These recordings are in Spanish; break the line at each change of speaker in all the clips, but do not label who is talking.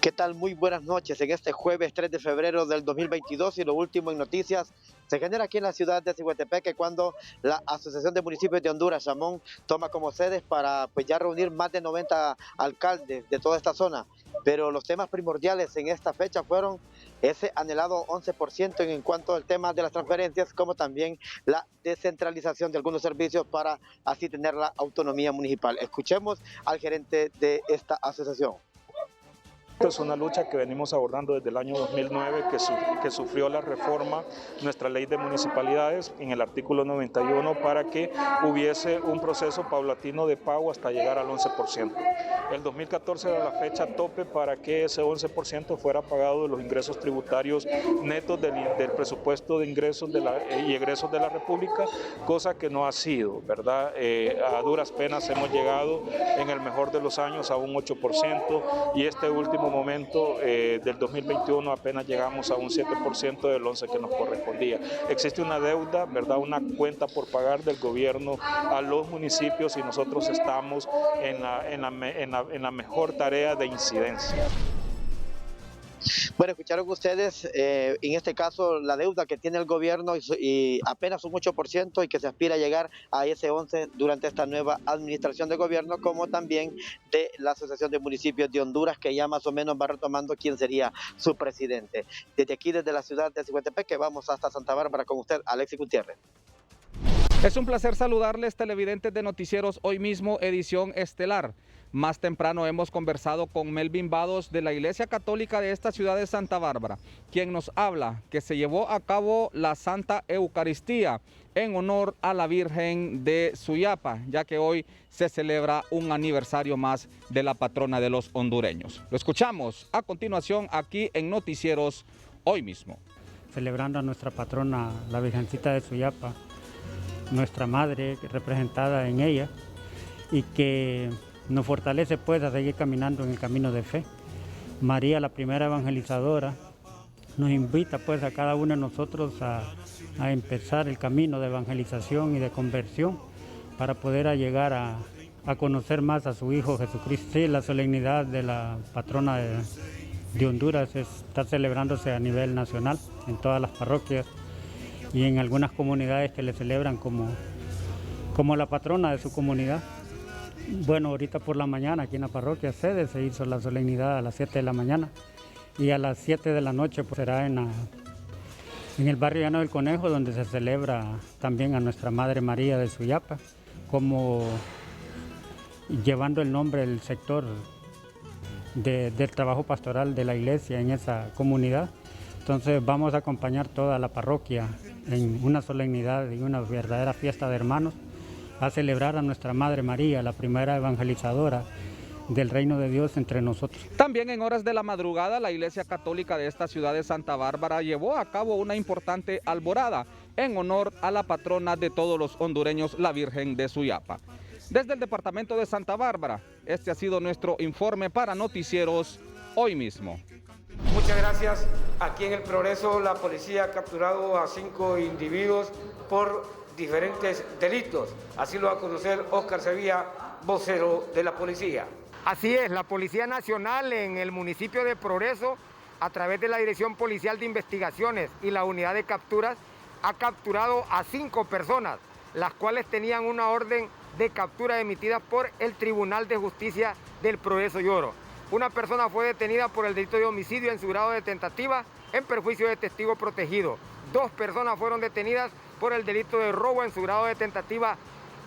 ¿Qué tal? Muy buenas noches. En este jueves 3 de febrero del 2022 y lo último en noticias se genera aquí en la ciudad de Ciguatepeque cuando la Asociación de Municipios de Honduras, Chamón, toma como sedes para ya reunir más de 90 alcaldes de toda esta zona. Pero los temas primordiales en esta fecha fueron ese anhelado 11% en cuanto al tema de las transferencias, como también la descentralización de algunos servicios para así tener la autonomía municipal. Escuchemos al gerente de esta asociación.
Es una lucha que venimos abordando desde el año 2009 que sufrió la reforma, nuestra ley de municipalidades en el artículo 91 para que hubiese un proceso paulatino de pago hasta llegar al 11%. El 2014 era la fecha tope para que ese 11% fuera pagado de los ingresos tributarios netos del presupuesto de ingresos y egresos de la República, cosa que no ha sido, ¿verdad? A duras penas hemos llegado en el mejor de los años a un 8% y este último momento del 2021 apenas llegamos a un 7% del 11% que nos correspondía. Existe una deuda, ¿verdad? Una cuenta por pagar del gobierno a los municipios y nosotros estamos en la mejor tarea de incidencia.
Bueno, escucharon ustedes, en este caso, la deuda que tiene el gobierno y apenas un 8% y que se aspira a llegar a ese 11% durante esta nueva administración de gobierno, como también de la Asociación de Municipios de Honduras, que ya más o menos va retomando quién sería su presidente. Desde aquí, desde la ciudad de Ciguatepeque, vamos hasta Santa Bárbara con usted, Alexis Gutiérrez.
Es un placer saludarles, televidentes de Noticieros Hoy Mismo, edición estelar. Más temprano hemos conversado con Melvin Vados de la Iglesia Católica de esta ciudad de Santa Bárbara, quien nos habla que se llevó a cabo la Santa Eucaristía en honor a la Virgen de Suyapa, ya que hoy se celebra un aniversario más de la patrona de los hondureños. Lo escuchamos a continuación aquí en Noticieros Hoy Mismo.
Celebrando a nuestra patrona, la Virgencita de Suyapa, nuestra madre representada en ella, y que nos fortalece pues a seguir caminando en el camino de fe. María, la primera evangelizadora, nos invita pues a cada uno de nosotros a empezar el camino de evangelización y de conversión para poder llegar a conocer más a su Hijo Jesucristo. Sí, la solemnidad de la patrona de Honduras está celebrándose a nivel nacional en todas las parroquias y en algunas comunidades que le celebran como la patrona de su comunidad. Bueno, ahorita por la mañana aquí en la parroquia sede se hizo la solemnidad a las 7 de la mañana y a las 7 de la noche pues será en el barrio Llano del Conejo, donde se celebra también a nuestra Madre María de Suyapa, como llevando el nombre del sector del trabajo pastoral de la iglesia en esa comunidad. Entonces vamos a acompañar toda la parroquia en una solemnidad y una verdadera fiesta de hermanos a celebrar a nuestra Madre María, la primera evangelizadora del reino de Dios entre nosotros.
También en horas de la madrugada, la Iglesia Católica de esta ciudad de Santa Bárbara llevó a cabo una importante alborada en honor a la patrona de todos los hondureños, la Virgen de Suyapa. Desde el departamento de Santa Bárbara, este ha sido nuestro informe para Noticieros Hoy Mismo.
Muchas gracias. Aquí en El Progreso la policía ha capturado a 5 individuos por diferentes delitos. Así lo va a conocer Óscar Sevilla, vocero de la policía.
Así es, la Policía Nacional en el municipio de Progreso, a través de la Dirección Policial de Investigaciones y la Unidad de Capturas, ha capturado a 5 personas, las cuales tenían una orden de captura emitida por el Tribunal de Justicia del Progreso y Oro. Una persona fue detenida por el delito de homicidio en su grado de tentativa en perjuicio de testigo protegido. 2 personas fueron detenidas por el delito de robo en su grado de tentativa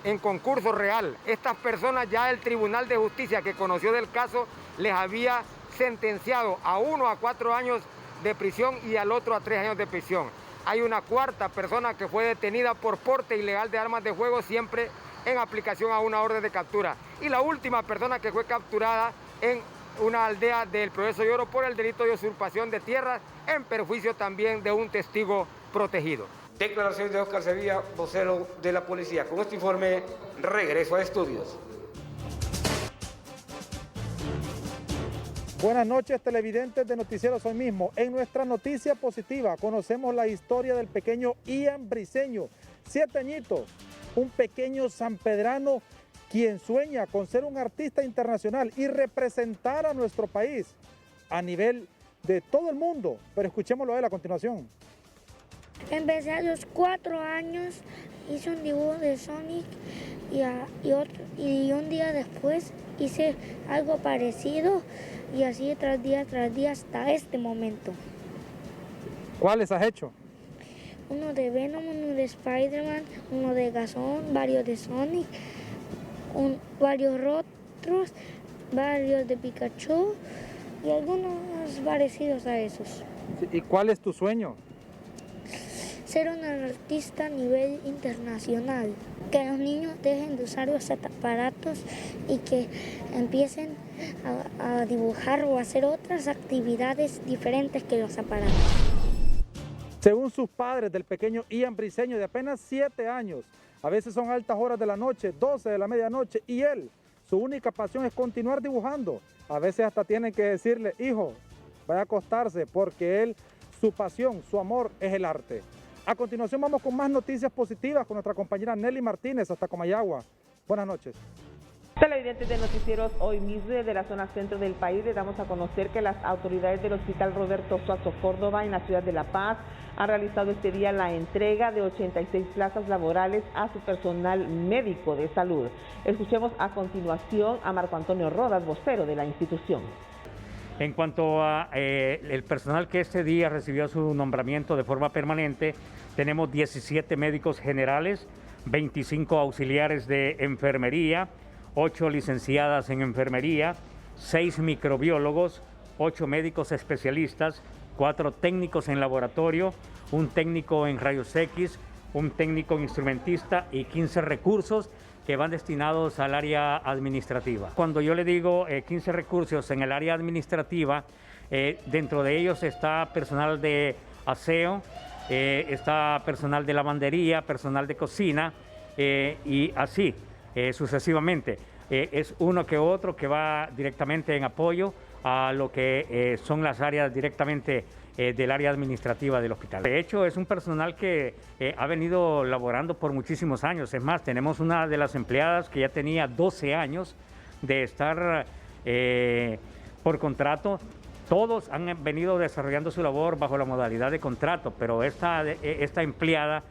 en concurso real. Estas personas ya el Tribunal de Justicia que conoció del caso les había sentenciado a uno a 4 años de prisión y al otro a 3 años de prisión. Hay una 4ª persona que fue detenida por porte ilegal de armas de fuego, siempre en aplicación a una orden de captura. Y la última persona que fue capturada en una aldea del Progreso y Oro por el delito de usurpación de tierras en perjuicio también de un testigo protegido.
Declaraciones de Óscar Sevilla, vocero de la policía. Con este informe, regreso a estudios.
Buenas noches, televidentes de Noticieros Hoy Mismo. En nuestra noticia positiva conocemos la historia del pequeño Ian Briceño, 7 añitos, un pequeño sanpedrano quien sueña con ser un artista internacional y representar a nuestro país. a nivel de todo el mundo. Pero escuchémoslo a él a continuación.
Empecé a los 4 años, hice un dibujo de Sonic y un día después hice algo parecido y así tras día hasta este momento.
¿Cuáles has hecho?
Uno de Venom, uno de Spider-Man, uno de Gazón, varios de Sonic, varios rostros, varios de Pikachu y algunos parecidos a esos.
¿Y cuál es tu sueño?
Ser un artista a nivel internacional, que los niños dejen de usar los aparatos y que empiecen a dibujar o a hacer otras actividades diferentes que los aparatos.
Según sus padres del pequeño Ian Briceño de apenas 7 años, a veces son altas horas de la noche, 12 de la medianoche, y él, su única pasión es continuar dibujando. A veces hasta tienen que decirle, hijo, vaya a acostarse, porque él, su pasión, su amor es el arte. A continuación vamos con más noticias positivas con nuestra compañera Nelly Martínez hasta Comayagua. Buenas noches.
Televidentes de Noticieros Hoy Mismo de la zona centro del país, le damos a conocer que las autoridades del Hospital Roberto Suazo Córdoba en la ciudad de La Paz han realizado este día la entrega de 86 plazas laborales a su personal médico de salud. Escuchemos a continuación a Marco Antonio Rodas, vocero de la institución.
En cuanto a el personal que este día recibió su nombramiento de forma permanente, tenemos 17 médicos generales, 25 auxiliares de enfermería, 8 licenciadas en enfermería, 6 microbiólogos, 8 médicos especialistas, 4 técnicos en laboratorio, un técnico en rayos X, un técnico instrumentista y 15 recursos que van destinados al área administrativa. Cuando yo le digo 15 recursos en el área administrativa, dentro de ellos está personal de aseo, está personal de lavandería, personal de cocina y así sucesivamente. Es uno que otro que va directamente en apoyo a lo que son las áreas directamente del área administrativa del hospital. De hecho, es un personal que ha venido laborando por muchísimos años. Es más, tenemos una de las empleadas que ya tenía 12 años de estar por contrato. Todos han venido desarrollando su labor bajo la modalidad de contrato, pero esta empleada,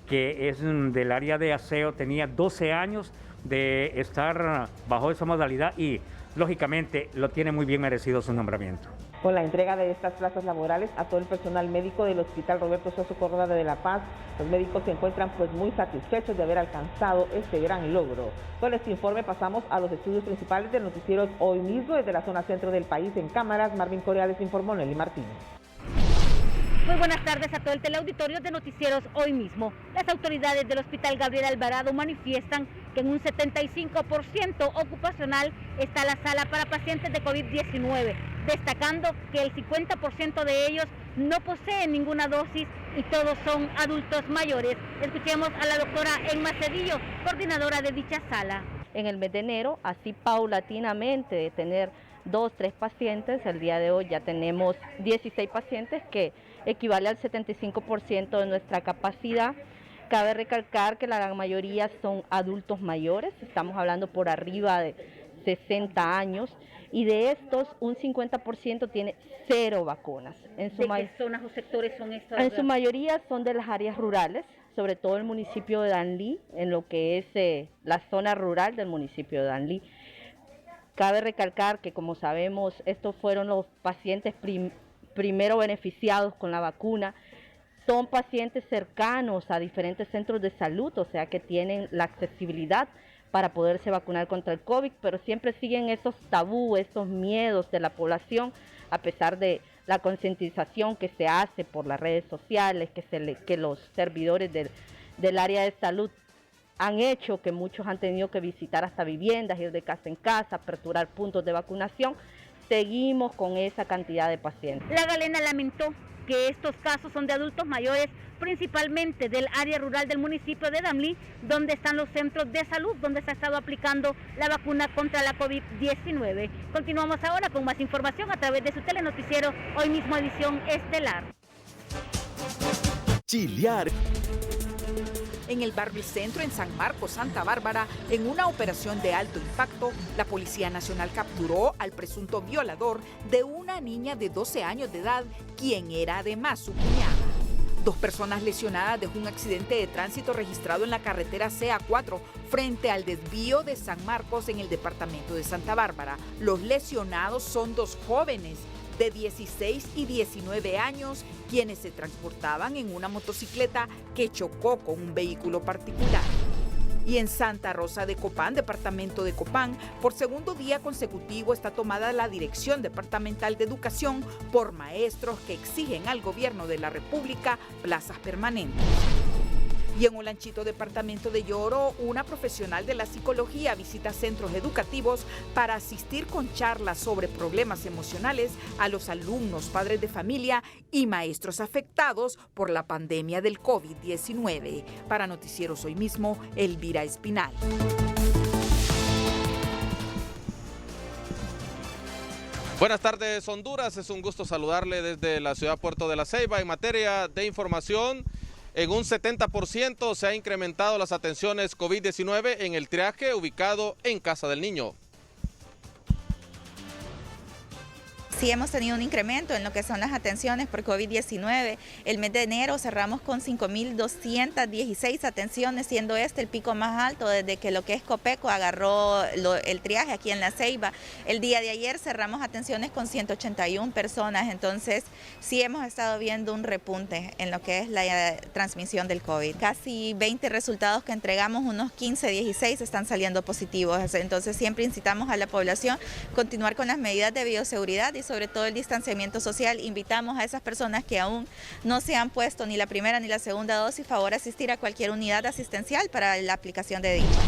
que es del área de aseo, tenía 12 años de estar bajo esa modalidad y, lógicamente, lo tiene muy bien merecido su nombramiento.
Con la entrega de estas plazas laborales a todo el personal médico del Hospital Roberto Suazo Córdoba de La Paz, los médicos se encuentran muy satisfechos de haber alcanzado este gran logro. Con este informe pasamos a los estudios principales de Noticieros Hoy Mismo desde la zona centro del país. En cámaras, Marvin Correa les informó, Nelly Martínez.
Muy buenas tardes a todo el teleauditorio de Noticieros Hoy Mismo. Las autoridades del Hospital Gabriel Alvarado manifiestan que en un 75% ocupacional está la sala para pacientes de COVID-19, destacando que el 50% de ellos no poseen ninguna dosis y todos son adultos mayores. Escuchemos a la doctora Emma Cedillo, coordinadora de dicha sala.
En el mes de enero, así paulatinamente de tener 2, 3 pacientes, el día de hoy ya tenemos 16 pacientes, que equivale al 75% de nuestra capacidad. Cabe recalcar que la gran mayoría son adultos mayores, estamos hablando por arriba de 60 años, y de estos un 50% tiene 0 vacunas.
¿De qué zonas o sectores son estas?
En su mayoría son de las áreas rurales, sobre todo el municipio de Danlí, en lo que es la zona rural del municipio de Danlí. Cabe recalcar que, como sabemos, estos fueron los pacientes primero beneficiados con la vacuna. Son pacientes cercanos a diferentes centros de salud, o sea que tienen la accesibilidad para poderse vacunar contra el COVID, pero siempre siguen esos tabúes, esos miedos de la población, a pesar de la concientización que se hace por las redes sociales, que los servidores del área de salud han hecho, que muchos han tenido que visitar hasta viviendas, ir de casa en casa, aperturar puntos de vacunación. Seguimos con esa cantidad de pacientes.
La Galena lamentó que estos casos son de adultos mayores, principalmente del área rural del municipio de Danlí, donde están los centros de salud, donde se ha estado aplicando la vacuna contra la COVID-19. Continuamos ahora con más información a través de su telenoticiero Hoy Mismo, edición estelar.
Chilear en el Barricentro en San Marcos, Santa Bárbara. En una operación de alto impacto, la Policía Nacional capturó al presunto violador de una niña de 12 años de edad, quien era además su cuñada. 2 personas lesionadas de un accidente de tránsito registrado en la carretera CA4 frente al desvío de San Marcos en el departamento de Santa Bárbara. Los lesionados son 2 jóvenes de 16 y 19 años, quienes se transportaban en una motocicleta que chocó con un vehículo particular. Y en Santa Rosa de Copán, departamento de Copán, por segundo día consecutivo está tomada la Dirección Departamental de Educación por maestros que exigen al gobierno de la República plazas permanentes. Y en Olanchito, departamento de Lloro, una profesional de la psicología visita centros educativos para asistir con charlas sobre problemas emocionales a los alumnos, padres de familia y maestros afectados por la pandemia del COVID-19. Para Noticieros Hoy Mismo, Elvira Espinal.
Buenas tardes, Honduras. Es un gusto saludarle desde la ciudad Puerto de la Ceiba. En materia de información, en un 70% se ha incrementado las atenciones COVID-19 en el triaje ubicado en Casa del Niño.
Sí hemos tenido un incremento en lo que son las atenciones por COVID-19. El mes de enero cerramos con 5.216 atenciones, siendo este el pico más alto desde que lo que es Copeco agarró el triaje aquí en La Ceiba. El día de ayer cerramos atenciones con 181 personas, entonces sí hemos estado viendo un repunte en lo que es la transmisión del COVID. Casi 20 resultados que entregamos, unos 15, 16 están saliendo positivos, entonces siempre incitamos a la población a continuar con las medidas de bioseguridad y sobre todo el distanciamiento social. Invitamos a esas personas que aún no se han puesto ni la primera ni la segunda dosis, favor asistir a cualquier unidad asistencial para la aplicación de dicha.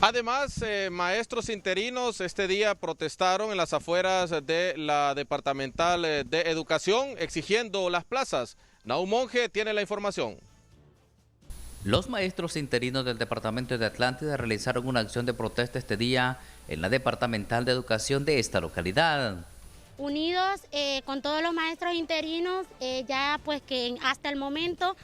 Además, maestros interinos este día protestaron en las afueras de la Departamental de Educación exigiendo las plazas. Nahum Monge tiene la información.
Los maestros interinos del departamento de Atlántida realizaron una acción de protesta este día en la Departamental de Educación de esta localidad.
Unidos con todos los maestros interinos, ya pues que hasta el momento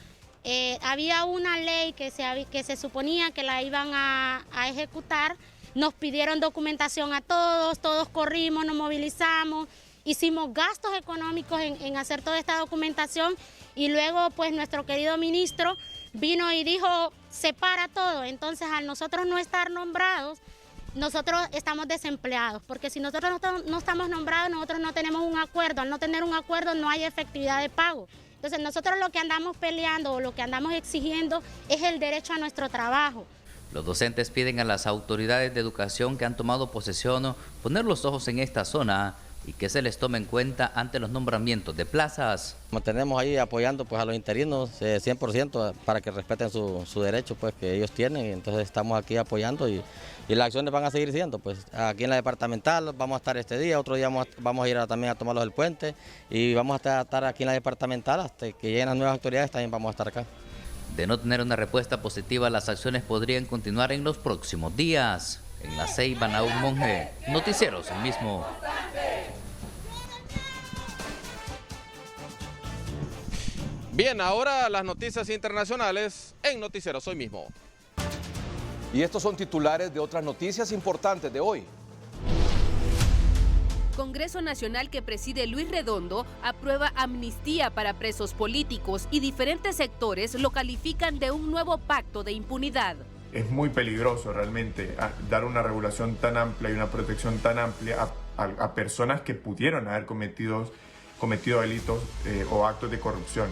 había una ley que se suponía que la iban a ejecutar. Nos pidieron documentación a todos corrimos, nos movilizamos, hicimos gastos económicos en hacer toda esta documentación y luego pues nuestro querido ministro vino y dijo, separa todo. Entonces, al nosotros no estar nombrados, nosotros estamos desempleados, porque si nosotros no estamos nombrados, nosotros no tenemos un acuerdo. Al no tener un acuerdo, no hay efectividad de pago. Entonces, nosotros lo que andamos peleando o lo que andamos exigiendo es el derecho a nuestro trabajo.
Los docentes piden a las autoridades de educación que han tomado posesión poner los ojos en esta zona y que se les tome en cuenta ante los nombramientos de plazas.
Mantenemos ahí apoyando pues a los interinos 100% para que respeten su derecho pues que ellos tienen, entonces estamos aquí apoyando y las acciones van a seguir siendo pues aquí en la departamental. Vamos a estar este día, otro día vamos a ir también a tomarlos del puente y vamos a estar aquí en la departamental hasta que lleguen las nuevas autoridades, también vamos a estar acá.
De no tener una respuesta positiva, las acciones podrían continuar en los próximos días. En La Ceiba, Nahum Monge, Noticieros Hoy Mismo.
Bien, ahora las noticias internacionales en Noticieros Hoy Mismo.
Y estos son titulares de otras noticias importantes de hoy.
Congreso Nacional que preside Luis Redondo aprueba amnistía para presos políticos y diferentes sectores lo califican de un nuevo pacto de impunidad.
Es muy peligroso realmente dar una regulación tan amplia y una protección tan amplia a personas que pudieron haber cometido delitos o actos de corrupción.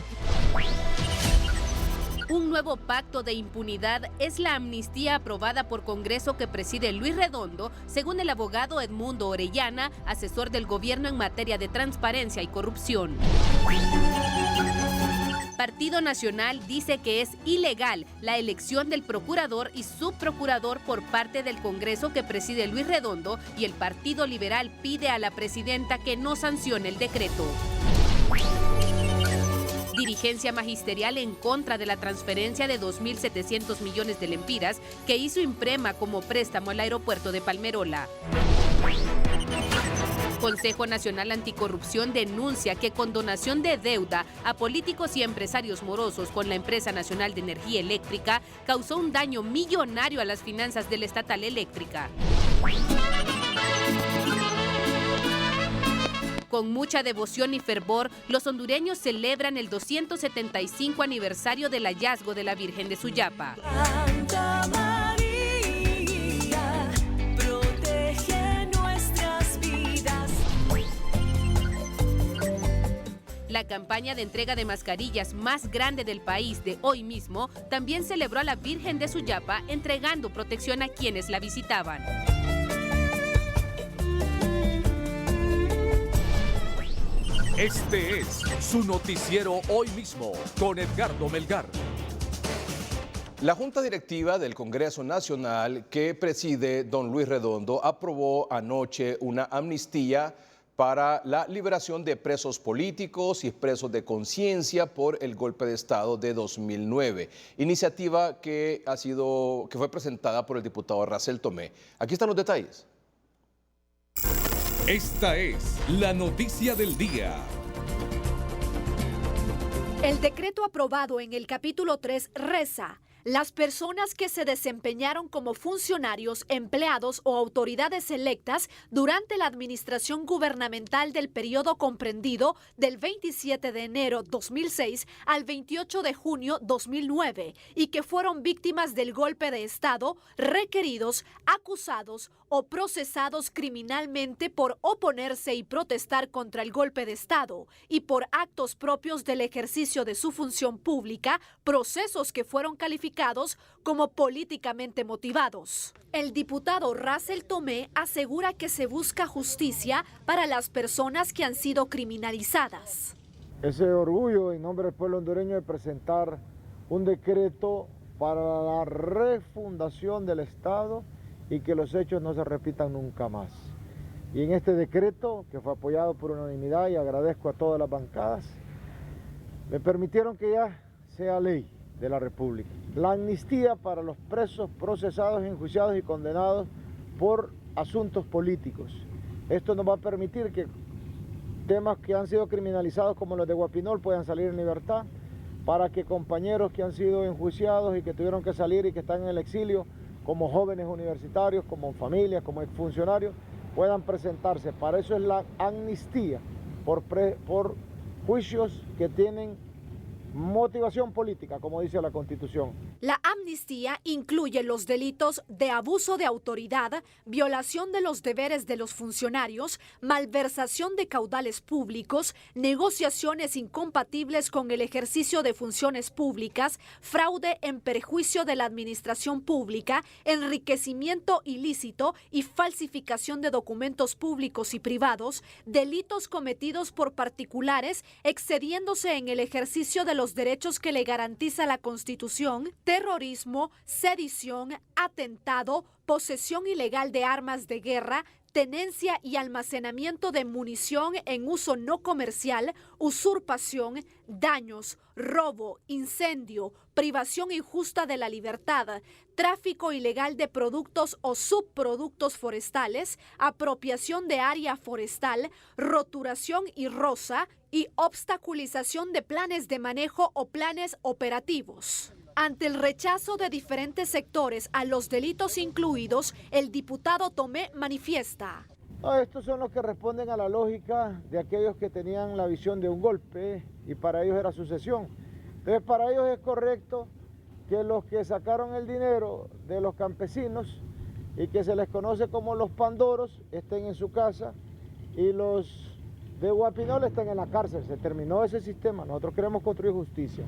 Un nuevo pacto de impunidad es la amnistía aprobada por Congreso que preside Luis Redondo, según el abogado Edmundo Orellana, asesor del gobierno en materia de transparencia y corrupción. Partido Nacional dice que es ilegal la elección del procurador y subprocurador por parte del Congreso que preside Luis Redondo y el Partido Liberal pide a la presidenta que no sancione el decreto. Dirigencia magisterial en contra de la transferencia de 2.700 millones de lempiras que hizo Imprema como préstamo al aeropuerto de Palmerola. Consejo Nacional Anticorrupción denuncia que con donación de deuda a políticos y empresarios morosos con la Empresa Nacional de Energía Eléctrica causó un daño millonario a las finanzas de la estatal eléctrica. Con mucha devoción y fervor, los hondureños celebran el 275 aniversario del hallazgo de la Virgen de Suyapa.
Santa María, protege nuestras vidas.
La campaña de entrega de mascarillas más grande del país de hoy mismo también celebró a la Virgen de Suyapa entregando protección a quienes la visitaban.
Este es su noticiero Hoy Mismo con Edgardo Melgar. La Junta Directiva del Congreso Nacional que preside don Luis Redondo aprobó anoche una amnistía para la liberación de presos políticos y presos de conciencia por el golpe de Estado de 2009. Iniciativa que fue presentada por el diputado Racel Tomé. Aquí están los detalles.
Esta es la noticia del día.
El decreto aprobado en el capítulo 3 reza: las personas que se desempeñaron como funcionarios, empleados o autoridades electas durante la administración gubernamental del periodo comprendido del 27 de enero 2006 al 28 de junio 2009 y que fueron víctimas del golpe de Estado, requeridos, acusados o procesados criminalmente por oponerse y protestar contra el golpe de Estado y por actos propios del ejercicio de su función pública, procesos que fueron calificados como políticamente motivados. El diputado Racel Tomé asegura que se busca justicia para las personas que han sido criminalizadas.
Ese orgullo en nombre del pueblo hondureño de presentar un decreto para la refundación del Estado y que los hechos no se repitan nunca más. Y en este decreto, que fue apoyado por unanimidad, y agradezco a todas las bancadas, me permitieron que ya sea ley de la República. La amnistía para los presos, procesados, enjuiciados y condenados por asuntos políticos. Esto nos va a permitir que temas que han sido criminalizados como los de Guapinol puedan salir en libertad, para que compañeros que han sido enjuiciados y que tuvieron que salir y que están en el exilio, como jóvenes universitarios, como familias, como exfuncionarios, puedan presentarse. Para eso es la amnistía por juicios que tienen motivación política, como dice la Constitución.
La amnistía incluye los delitos de abuso de autoridad, violación de los deberes de los funcionarios, malversación de caudales públicos, negociaciones incompatibles con el ejercicio de funciones públicas, fraude en perjuicio de la administración pública, enriquecimiento ilícito y falsificación de documentos públicos y privados, delitos cometidos por particulares excediéndose en el ejercicio de los derechos que le garantiza la Constitución, terrorismo, sedición, atentado, posesión ilegal de armas de guerra, tenencia y almacenamiento de munición en uso no comercial, usurpación, daños, robo, incendio, privación injusta de la libertad, tráfico ilegal de productos o subproductos forestales, apropiación de área forestal, roturación y roza y obstaculización de planes de manejo o planes operativos. Ante el rechazo de diferentes sectores a los delitos incluidos, el diputado Tomé manifiesta:
estos son los que responden a la lógica de aquellos que tenían la visión de un golpe y para ellos era sucesión. Entonces para ellos es correcto que los que sacaron el dinero de los campesinos y que se les conoce como los pandoros estén en su casa y los de Guapinol estén en la cárcel. Se terminó ese sistema, nosotros queremos construir justicia.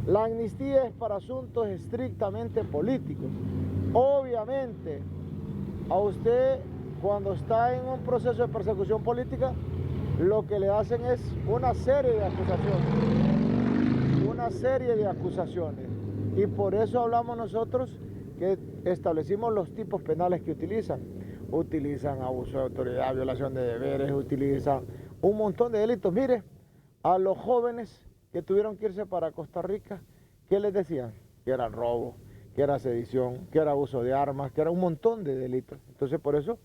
La amnistía es para asuntos estrictamente políticos. Obviamente, a usted cuando está en un proceso de persecución política, lo que le hacen es una serie de acusaciones. Y por eso hablamos nosotros que establecimos los tipos penales que utilizan. Utilizan abuso de autoridad, violación de deberes, utilizan un montón de delitos. Mire, a los jóvenes que tuvieron que irse para Costa Rica, ¿qué les decían? Que era robo, que era sedición, que era abuso de armas, que era un montón de delitos. Entonces por eso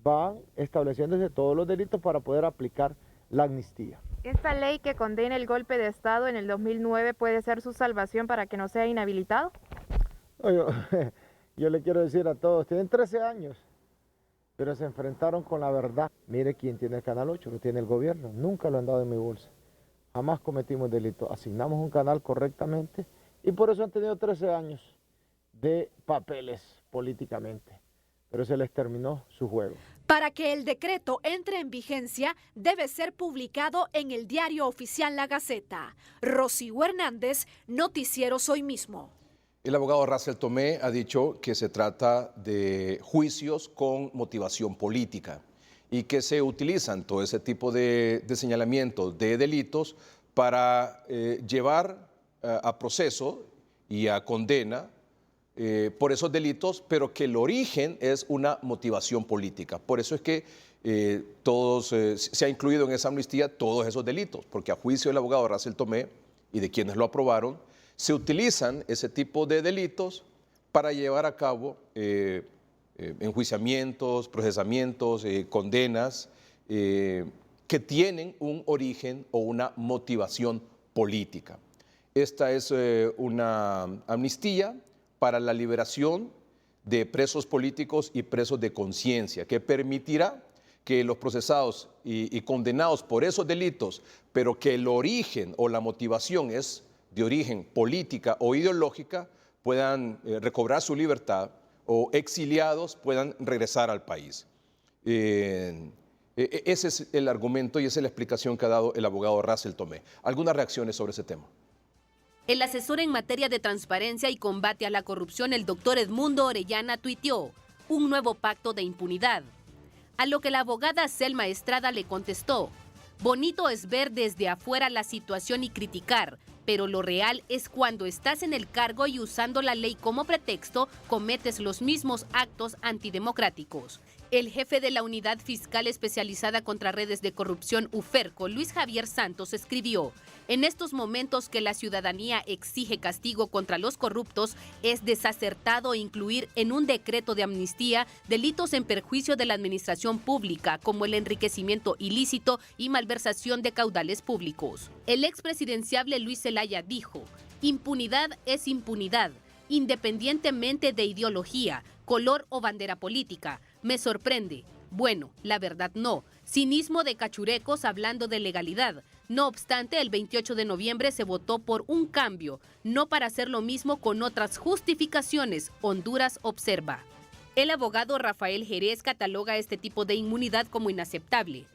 van estableciéndose todos los delitos para poder aplicar la amnistía.
¿Esta ley que condena el golpe de Estado en el 2009 puede ser su salvación para que no sea inhabilitado?
No, yo le quiero decir a todos, tienen 13 años, pero se enfrentaron con la verdad. Mire quién tiene el Canal 8, lo tiene el gobierno, nunca lo han dado en mi bolsa. Jamás cometimos delito, asignamos un canal correctamente y por eso han tenido 13 años de papeles políticamente, pero se les terminó su juego.
Para que el decreto entre en vigencia, debe ser publicado en el Diario Oficial La Gaceta. Rocío Hernández, Noticieros Hoy Mismo.
El abogado Russell Tomé ha dicho que se trata de juicios con motivación política y que se utilizan todo ese tipo de señalamientos de delitos para llevar a proceso y a condena por esos delitos, pero que el origen es una motivación política. Por eso es que se ha incluido en esa amnistía todos esos delitos, porque a juicio del abogado Russell Tomé y de quienes lo aprobaron, se utilizan ese tipo de delitos para llevar a cabo enjuiciamientos, procesamientos, condenas que tienen un origen o una motivación política. Esta es una amnistía para la liberación de presos políticos y presos de conciencia, que permitirá que los procesados y condenados por esos delitos, pero que el origen o la motivación es de origen política o ideológica, puedan recobrar su libertad o exiliados puedan regresar al país. Ese es el argumento y esa es la explicación que ha dado el abogado Russell Tomé. ¿Algunas reacciones sobre ese tema?
El asesor en materia de transparencia y combate a la corrupción, el doctor Edmundo Orellana, tuiteó un nuevo pacto de impunidad. A lo que la abogada Selma Estrada le contestó: bonito es ver desde afuera la situación y criticar, pero lo real es cuando estás en el cargo y usando la ley como pretexto, cometes los mismos actos antidemocráticos. El jefe de la Unidad Fiscal Especializada contra Redes de Corrupción, UFERCO, Luis Javier Santos, escribió: en estos momentos que la ciudadanía exige castigo contra los corruptos, es desacertado incluir en un decreto de amnistía delitos en perjuicio de la administración pública, como el enriquecimiento ilícito y malversación de caudales públicos. El expresidenciable Luis Zelaya dijo: impunidad es impunidad, independientemente de ideología, color o bandera política. Me sorprende. Bueno, la verdad no. Cinismo de cachurecos hablando de legalidad. No obstante, el 28 de noviembre se votó por un cambio, no para hacer lo mismo con otras justificaciones. Honduras observa. El abogado Rafael Jerez cataloga este tipo de inmunidad como inaceptable.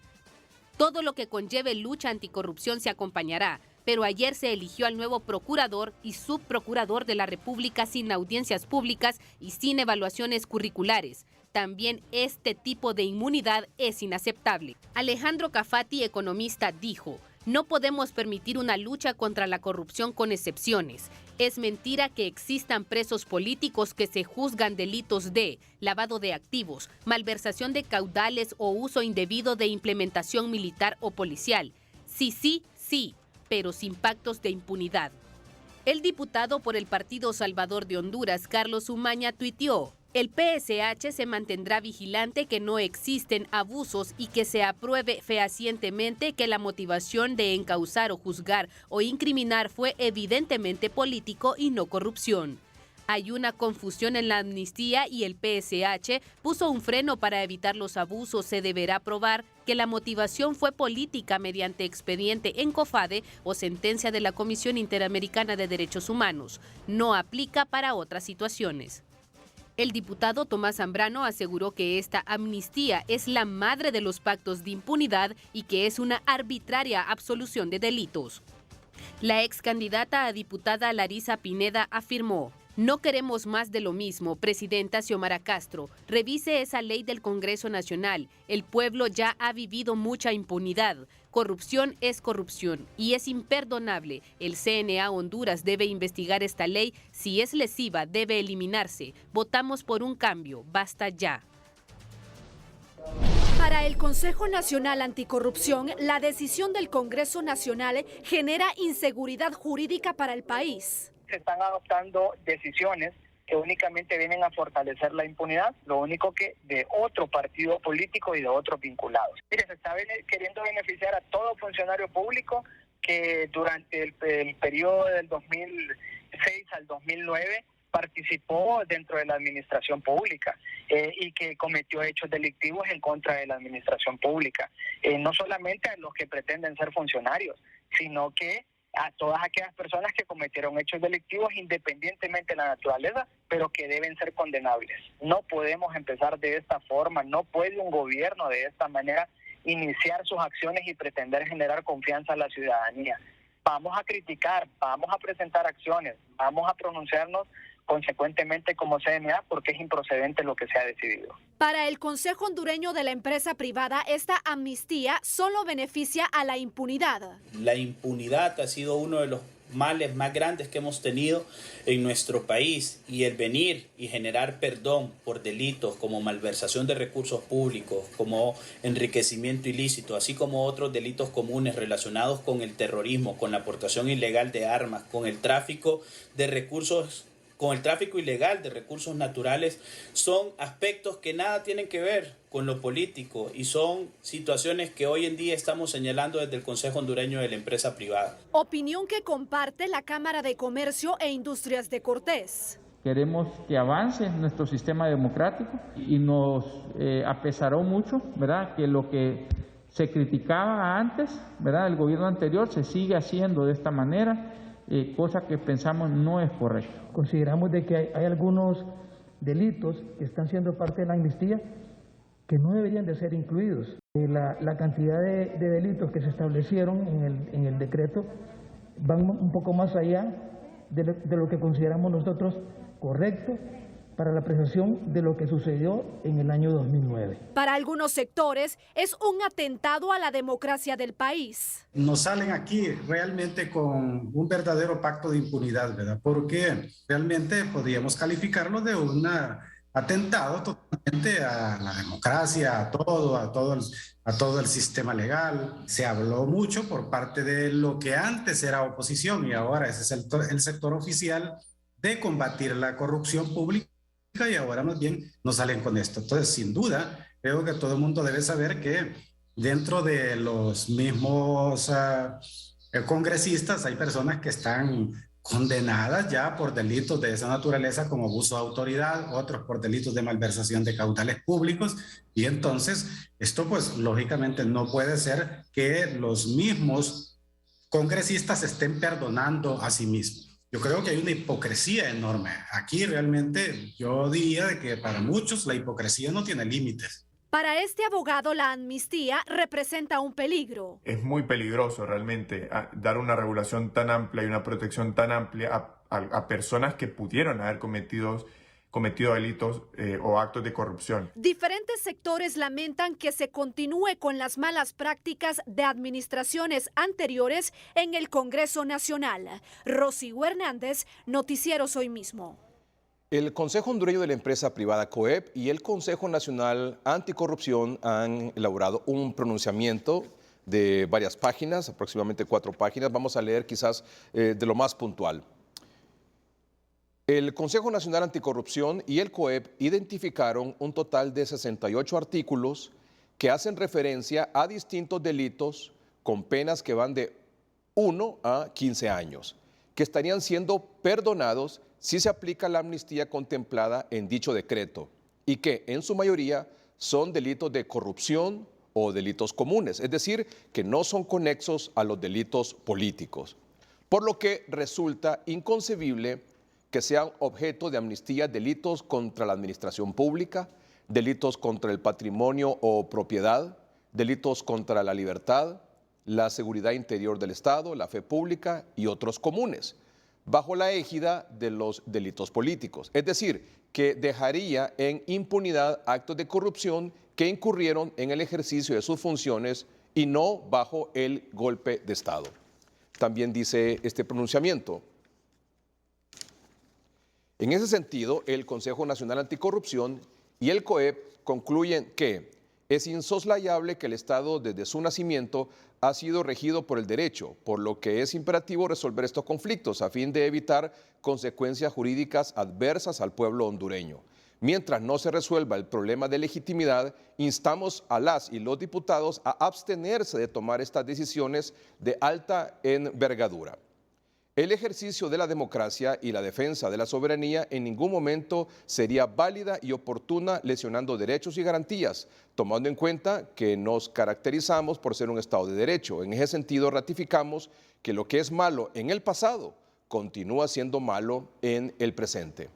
Todo lo que conlleve lucha anticorrupción se acompañará, pero ayer se eligió al nuevo procurador y subprocurador de la República sin audiencias públicas y sin evaluaciones curriculares. También este tipo de inmunidad es inaceptable. Alejandro Cafati, economista, dijo: no podemos permitir una lucha contra la corrupción con excepciones. Es mentira que existan presos políticos que se juzgan delitos de lavado de activos, malversación de caudales o uso indebido de implementación militar o policial. Sí, pero sin pactos de impunidad. El diputado por el Partido Salvador de Honduras, Carlos Umaña, tuiteó: el PSH se mantendrá vigilante que no existen abusos y que se apruebe fehacientemente que la motivación de encausar o juzgar o incriminar fue evidentemente político y no corrupción. Hay una confusión en la amnistía y el PSH puso un freno para evitar los abusos. Se deberá probar que la motivación fue política mediante expediente en COFADE o sentencia de la Comisión Interamericana de Derechos Humanos. No aplica para otras situaciones. El diputado Tomás Zambrano aseguró que esta amnistía es la madre de los pactos de impunidad y que es una arbitraria absolución de delitos. La ex candidata a diputada Larisa Pineda afirmó: no queremos más de lo mismo, presidenta Xiomara Castro. Revise esa ley del Congreso Nacional. El pueblo ya ha vivido mucha impunidad. Corrupción es corrupción y es imperdonable. El CNA Honduras debe investigar esta ley. Si es lesiva, debe eliminarse. Votamos por un cambio. Basta ya.
Para el Consejo Nacional Anticorrupción, la decisión del Congreso Nacional genera inseguridad jurídica para el país.
Se están adoptando decisiones que únicamente vienen a fortalecer la impunidad, lo único que de otro partido político y de otros vinculados. Mire, se está queriendo beneficiar a todo funcionario público que durante el periodo del 2006 al 2009 participó dentro de la administración pública y que cometió hechos delictivos en contra de la administración pública. No solamente a los que pretenden ser funcionarios, sino que a todas aquellas personas que cometieron hechos delictivos independientemente de la naturaleza, pero que deben ser condenables. No podemos empezar de esta forma, no puede un gobierno de esta manera iniciar sus acciones y pretender generar confianza a la ciudadanía. Vamos a criticar, vamos a presentar acciones, vamos a pronunciarnos consecuentemente como CNA porque es improcedente lo que se ha decidido.
Para el Consejo Hondureño de la Empresa Privada, esta amnistía solo beneficia a la impunidad.
La impunidad ha sido uno de los males más grandes que hemos tenido en nuestro país, y el venir y generar perdón por delitos como malversación de recursos públicos, como enriquecimiento ilícito, así como otros delitos comunes relacionados con el terrorismo, con la aportación ilegal de armas, con el tráfico de recursos, con el tráfico ilegal de recursos naturales, son aspectos que nada tienen que ver con lo político y son situaciones que hoy en día estamos señalando desde el Consejo Hondureño de la Empresa Privada.
Opinión que comparte la Cámara de Comercio e Industrias de Cortés.
Queremos que avance nuestro sistema democrático y nos apesaró mucho, ¿verdad?, que lo que se criticaba antes, ¿verdad?, el gobierno anterior, se sigue haciendo de esta manera, cosa que pensamos no es correcto.
Consideramos de que hay algunos delitos que están siendo parte de la amnistía que no deberían de ser incluidos. La cantidad de delitos que se establecieron en el decreto van un poco más allá de lo que consideramos nosotros correcto para la apreciación de lo que sucedió en el año 2009.
Para algunos sectores es un atentado a la democracia del país.
Nos salen aquí realmente con un verdadero pacto de impunidad, ¿verdad? Porque realmente podríamos calificarlo de un atentado totalmente a la democracia, a todo el sistema legal. Se habló mucho por parte de lo que antes era oposición y ahora ese es el sector oficial de combatir la corrupción pública, y ahora más bien nos salen con esto. Entonces, sin duda, creo que todo el mundo debe saber que dentro de los mismos congresistas hay personas que están condenadas ya por delitos de esa naturaleza como abuso de autoridad, otros por delitos de malversación de caudales públicos, y entonces esto pues lógicamente no puede ser que los mismos congresistas estén perdonando a sí mismos. Yo creo que hay una hipocresía enorme. Aquí realmente yo diría que para muchos la hipocresía no tiene límites.
Para este abogado, la amnistía representa un peligro.
Es muy peligroso realmente dar una regulación tan amplia y una protección tan amplia a personas que pudieron haber cometido delitos o actos de corrupción.
Diferentes sectores lamentan que se continúe con las malas prácticas de administraciones anteriores en el Congreso Nacional. Rosy Hernández, Noticieros Hoy Mismo.
El Consejo Hondureño de la Empresa Privada COEP y el Consejo Nacional Anticorrupción han elaborado un pronunciamiento de varias páginas, aproximadamente 4 páginas. Vamos a leer quizás de lo más puntual. El Consejo Nacional Anticorrupción y el COEP identificaron un total de 68 artículos que hacen referencia a distintos delitos con penas que van de 1 a 15 años, que estarían siendo perdonados si se aplica la amnistía contemplada en dicho decreto y que en su mayoría son delitos de corrupción o delitos comunes, es decir, que no son conexos a los delitos políticos, por lo que resulta inconcebible que sean objeto de amnistía delitos contra la administración pública, delitos contra el patrimonio o propiedad, delitos contra la libertad, la seguridad interior del Estado, la fe pública y otros comunes, bajo la égida de los delitos políticos. Es decir, que dejaría en impunidad actos de corrupción que incurrieron en el ejercicio de sus funciones y no bajo el golpe de Estado. También dice este pronunciamiento: en ese sentido, el Consejo Nacional Anticorrupción y el COEP concluyen que Es insoslayable que el Estado desde su nacimiento ha sido regido por el derecho, por lo que es imperativo resolver estos conflictos a fin de evitar consecuencias jurídicas adversas al pueblo hondureño. Mientras no se resuelva el problema de legitimidad, instamos a las y los diputados a abstenerse de tomar estas decisiones de alta envergadura. El ejercicio de la democracia y la defensa de la soberanía en ningún momento sería válida y oportuna lesionando derechos y garantías, tomando en cuenta que nos caracterizamos por ser un Estado de Derecho. En ese sentido, ratificamos que lo que es malo en el pasado continúa siendo malo en el presente.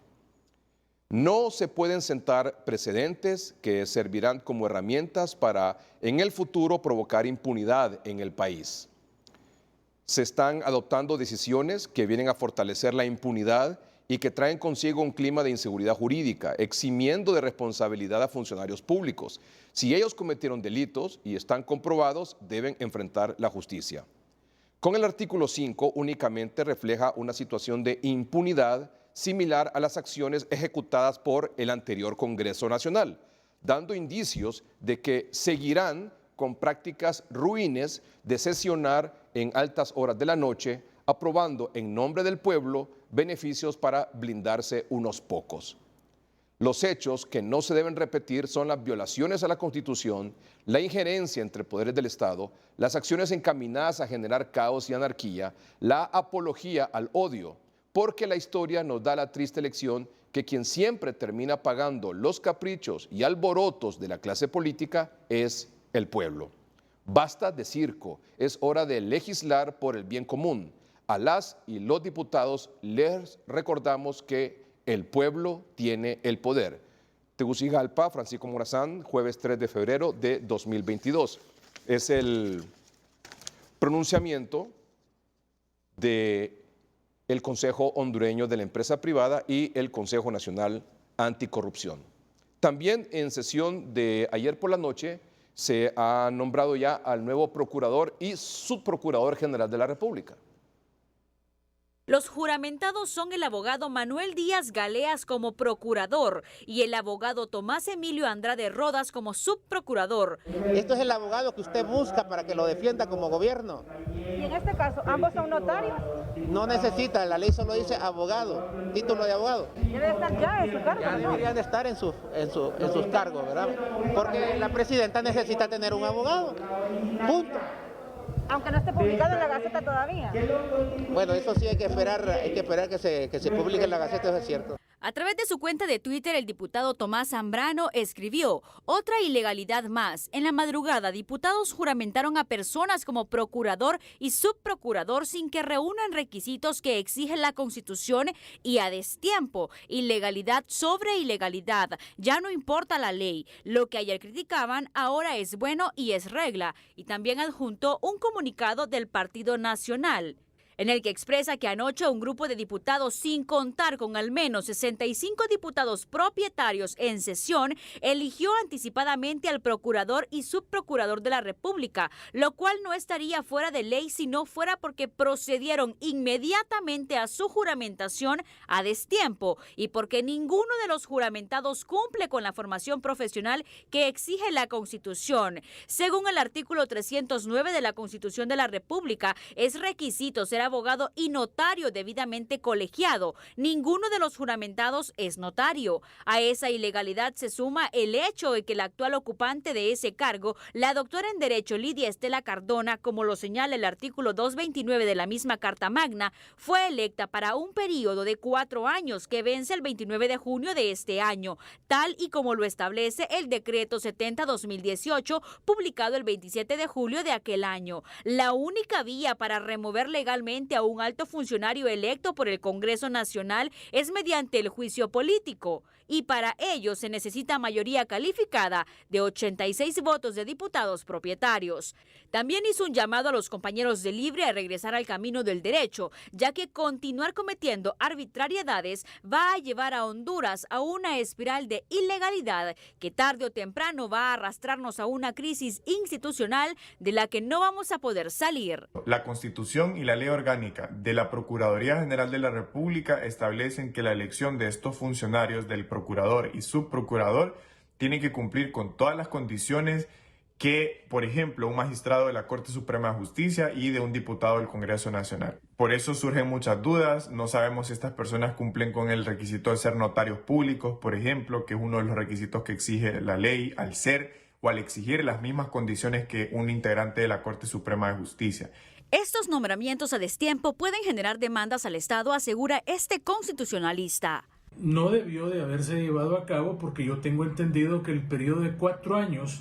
No se pueden sentar precedentes que servirán como herramientas para en el futuro provocar impunidad en el país. Se están adoptando decisiones que vienen a fortalecer la impunidad y que traen consigo un clima de inseguridad jurídica, eximiendo de responsabilidad a funcionarios públicos. Si ellos cometieron delitos y están comprobados, deben enfrentar la justicia. Con el artículo 5 únicamente refleja una situación de impunidad similar a las acciones ejecutadas por el anterior Congreso Nacional, dando indicios de que seguirán con prácticas ruines de sesionar en altas horas de la noche, aprobando en nombre del pueblo beneficios para blindarse unos pocos. Los hechos que no se deben repetir son las violaciones a la Constitución, la injerencia entre poderes del Estado, las acciones encaminadas a generar caos y anarquía, la apología al odio, porque la historia nos da la triste lección que quien siempre termina pagando los caprichos y alborotos de la clase política es el pueblo. Basta de circo, es hora de legislar por el bien común. A las y los diputados les recordamos que el pueblo tiene el poder. Tegucigalpa, Francisco Morazán, jueves 3 de febrero de 2022. Es el pronunciamiento del Consejo Hondureño de la Empresa Privada y el Consejo Nacional Anticorrupción. También en sesión de ayer por la noche se ha nombrado ya al nuevo procurador y subprocurador general de la República.
Los juramentados son el abogado Manuel Díaz Galeas como procurador y el abogado Tomás Emilio Andrade Rodas como subprocurador.
Esto es el abogado que usted busca para que lo defienda como gobierno.
Y en este caso, ¿ambos son notarios?
No necesita, la ley solo dice abogado, título de abogado.
Debe estar ya en su cargo.
Ya deberían de estar en sus cargos, ¿verdad? Porque la presidenta necesita tener un abogado. Punto.
Aunque no esté publicado en la Gaceta todavía.
Bueno, eso sí hay que esperar que se publique en la Gaceta, eso es cierto.
A través de su cuenta de Twitter, el diputado Tomás Zambrano escribió: otra ilegalidad más. En la madrugada, diputados juramentaron a personas como procurador y subprocurador sin que reúnan requisitos que exige la Constitución y a destiempo. Ilegalidad sobre ilegalidad. Ya no importa la ley. Lo que ayer criticaban ahora es bueno y es regla. Y también adjuntó un comunicado del Partido Nacional, en el que expresa que anoche un grupo de diputados, sin contar con al menos 65 diputados propietarios en sesión, eligió anticipadamente al procurador y subprocurador de la República, lo cual no estaría fuera de ley si no fuera porque procedieron inmediatamente a su juramentación a destiempo y porque ninguno de los juramentados cumple con la formación profesional que exige la Constitución. Según el artículo 309 de la Constitución de la República, es requisito ser abogado y notario debidamente colegiado. Ninguno de los juramentados es notario. A esa ilegalidad se suma el hecho de que la actual ocupante de ese cargo, la doctora en Derecho Lidia Estela Cardona, como lo señala el artículo 229 de la misma Carta Magna, fue electa para un periodo de 4 años que vence el 29 de junio de este año, tal y como lo establece el decreto 70-2018, publicado el 27 de julio de aquel año. La única vía para remover legalmente a un alto funcionario electo por el Congreso Nacional es mediante el juicio político, y para ello se necesita mayoría calificada de 86 votos de diputados propietarios. También hizo un llamado a los compañeros de Libre a regresar al camino del derecho, ya que continuar cometiendo arbitrariedades va a llevar a Honduras a una espiral de ilegalidad que tarde o temprano va a arrastrarnos a una crisis institucional de la que no vamos a poder salir.
La Constitución y la Ley Orgánica de la Procuraduría General de la República establecen que la elección de estos funcionarios, del procurador y subprocurador, tienen que cumplir con todas las condiciones que, por ejemplo, un magistrado de la Corte Suprema de Justicia y de un diputado del Congreso Nacional. Por eso surgen muchas dudas, no sabemos si estas personas cumplen con el requisito de ser notarios públicos, por ejemplo, que es uno de los requisitos que exige la ley al ser o al exigir las mismas condiciones que un integrante de la Corte Suprema de Justicia.
Estos nombramientos a destiempo pueden generar demandas al Estado, asegura este constitucionalista.
No debió de haberse llevado a cabo porque yo tengo entendido que el periodo de 4 años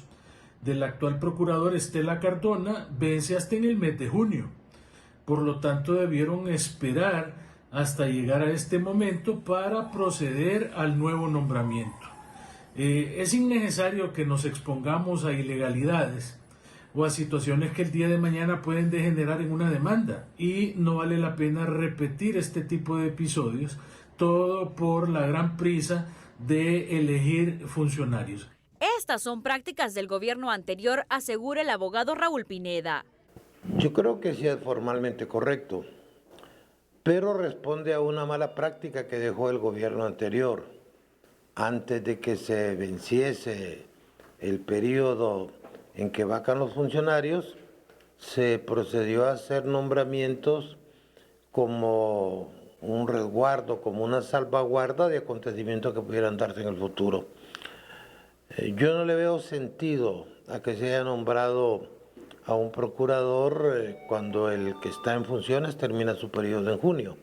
del actual procurador Estela Cardona vence hasta en el mes de junio. Por lo tanto, debieron esperar hasta llegar a este momento para proceder al nuevo nombramiento. Es innecesario que nos expongamos a ilegalidades o a situaciones que el día de mañana pueden degenerar en una demanda, y no vale la pena repetir este tipo de episodios, todo por la gran prisa de elegir funcionarios.
Estas son prácticas del gobierno anterior, asegura el abogado Raúl Pineda.
Yo creo que sí es formalmente correcto, pero responde a una mala práctica que dejó el gobierno anterior. Antes de que se venciese el periodo en que vacan los funcionarios, se procedió a hacer nombramientos como un resguardo, como una salvaguarda de acontecimientos que pudieran darse en el futuro. Yo no le veo sentido a que se haya nombrado a un procurador cuando el que está en funciones termina su periodo en junio.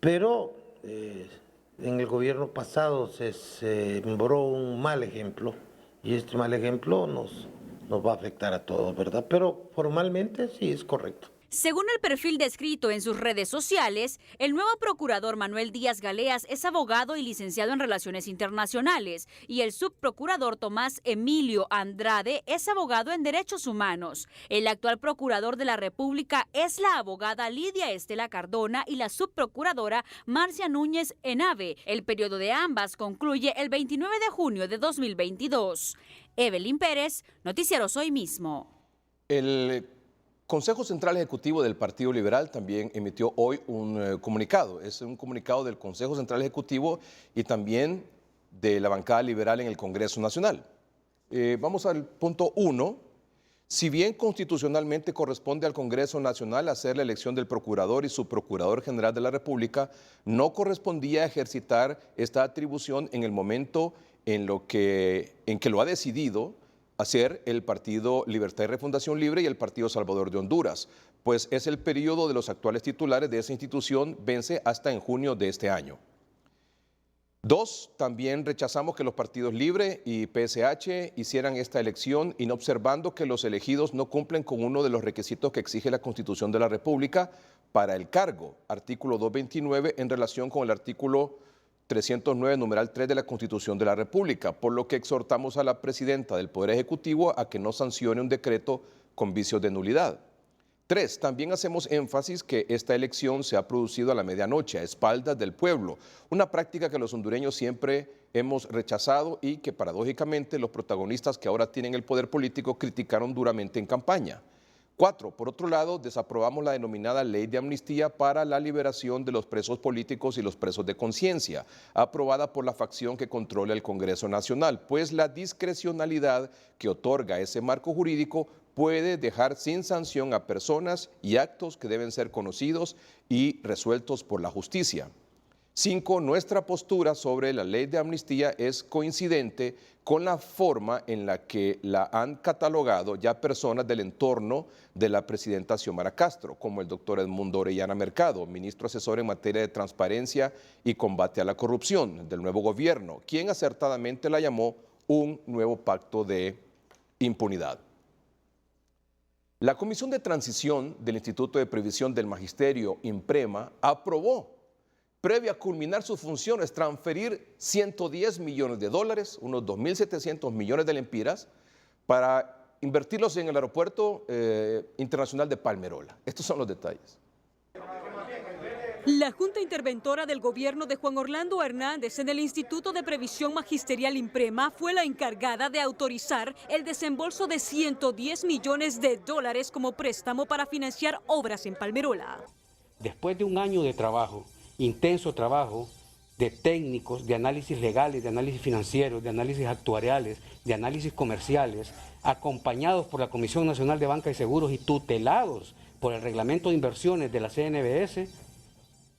Pero en el gobierno pasado se sembró un mal ejemplo, y este mal ejemplo nos va a afectar a todos, ¿verdad? Pero formalmente sí es correcto.
Según el perfil descrito en sus redes sociales, el nuevo procurador Manuel Díaz Galeas es abogado y licenciado en Relaciones Internacionales, y el subprocurador Tomás Emilio Andrade es abogado en Derechos Humanos. El actual procurador de la República es la abogada Lidia Estela Cardona y la subprocuradora Marcia Núñez Enave. El periodo de ambas concluye el 29 de junio de 2022. Evelyn Pérez, Noticieros Hoy Mismo.
El Consejo Central Ejecutivo del Partido Liberal también emitió hoy un comunicado. Es un comunicado del Consejo Central Ejecutivo y también de la bancada liberal en el Congreso Nacional. Vamos al punto 1. Si bien constitucionalmente corresponde al Congreso Nacional hacer la elección del Procurador y Subprocurador General de la República, no correspondía ejercitar esta atribución en el momento en que lo ha decidido hacer el Partido Libertad y Refundación Libre y el Partido Salvador de Honduras, pues es el periodo de los actuales titulares de esa institución, vence hasta en junio de este año. 2, también rechazamos que los partidos Libre y PSH hicieran esta elección inobservando que los elegidos no cumplen con uno de los requisitos que exige la Constitución de la República para el cargo, artículo 229 en relación con el artículo 309, numeral 3 de la Constitución de la República, por lo que exhortamos a la presidenta del Poder Ejecutivo a que no sancione un decreto con vicios de nulidad. 3, también hacemos énfasis que esta elección se ha producido a la medianoche, a espaldas del pueblo, una práctica que los hondureños siempre hemos rechazado y que paradójicamente los protagonistas que ahora tienen el poder político criticaron duramente en campaña. 4, por otro lado, desaprobamos la denominada Ley de Amnistía para la liberación de los presos políticos y los presos de conciencia, aprobada por la facción que controla el Congreso Nacional, pues la discrecionalidad que otorga ese marco jurídico puede dejar sin sanción a personas y actos que deben ser conocidos y resueltos por la justicia. 5, nuestra postura sobre la ley de amnistía es coincidente con la forma en la que la han catalogado ya personas del entorno de la presidenta Xiomara Castro, como el doctor Edmundo Orellana Mercado, ministro asesor en materia de transparencia y combate a la corrupción del nuevo gobierno, quien acertadamente la llamó un nuevo pacto de impunidad. La Comisión de Transición del Instituto de Previsión del Magisterio, INPREMA, aprobó, previo a culminar sus funciones, transferir 110 millones de dólares, unos 2.700 millones de lempiras, para invertirlos en el Aeropuerto Internacional de Palmerola. Estos son los detalles.
La Junta Interventora del gobierno de Juan Orlando Hernández en el Instituto de Previsión Magisterial INPREMA fue la encargada de autorizar el desembolso de 110 millones de dólares como préstamo para financiar obras en Palmerola.
Después de un año de trabajo, intenso trabajo, de técnicos, de análisis legales, de análisis financieros, de análisis actuariales, de análisis comerciales, acompañados por la Comisión Nacional de Banca y Seguros y tutelados por el Reglamento de Inversiones de la CNBS,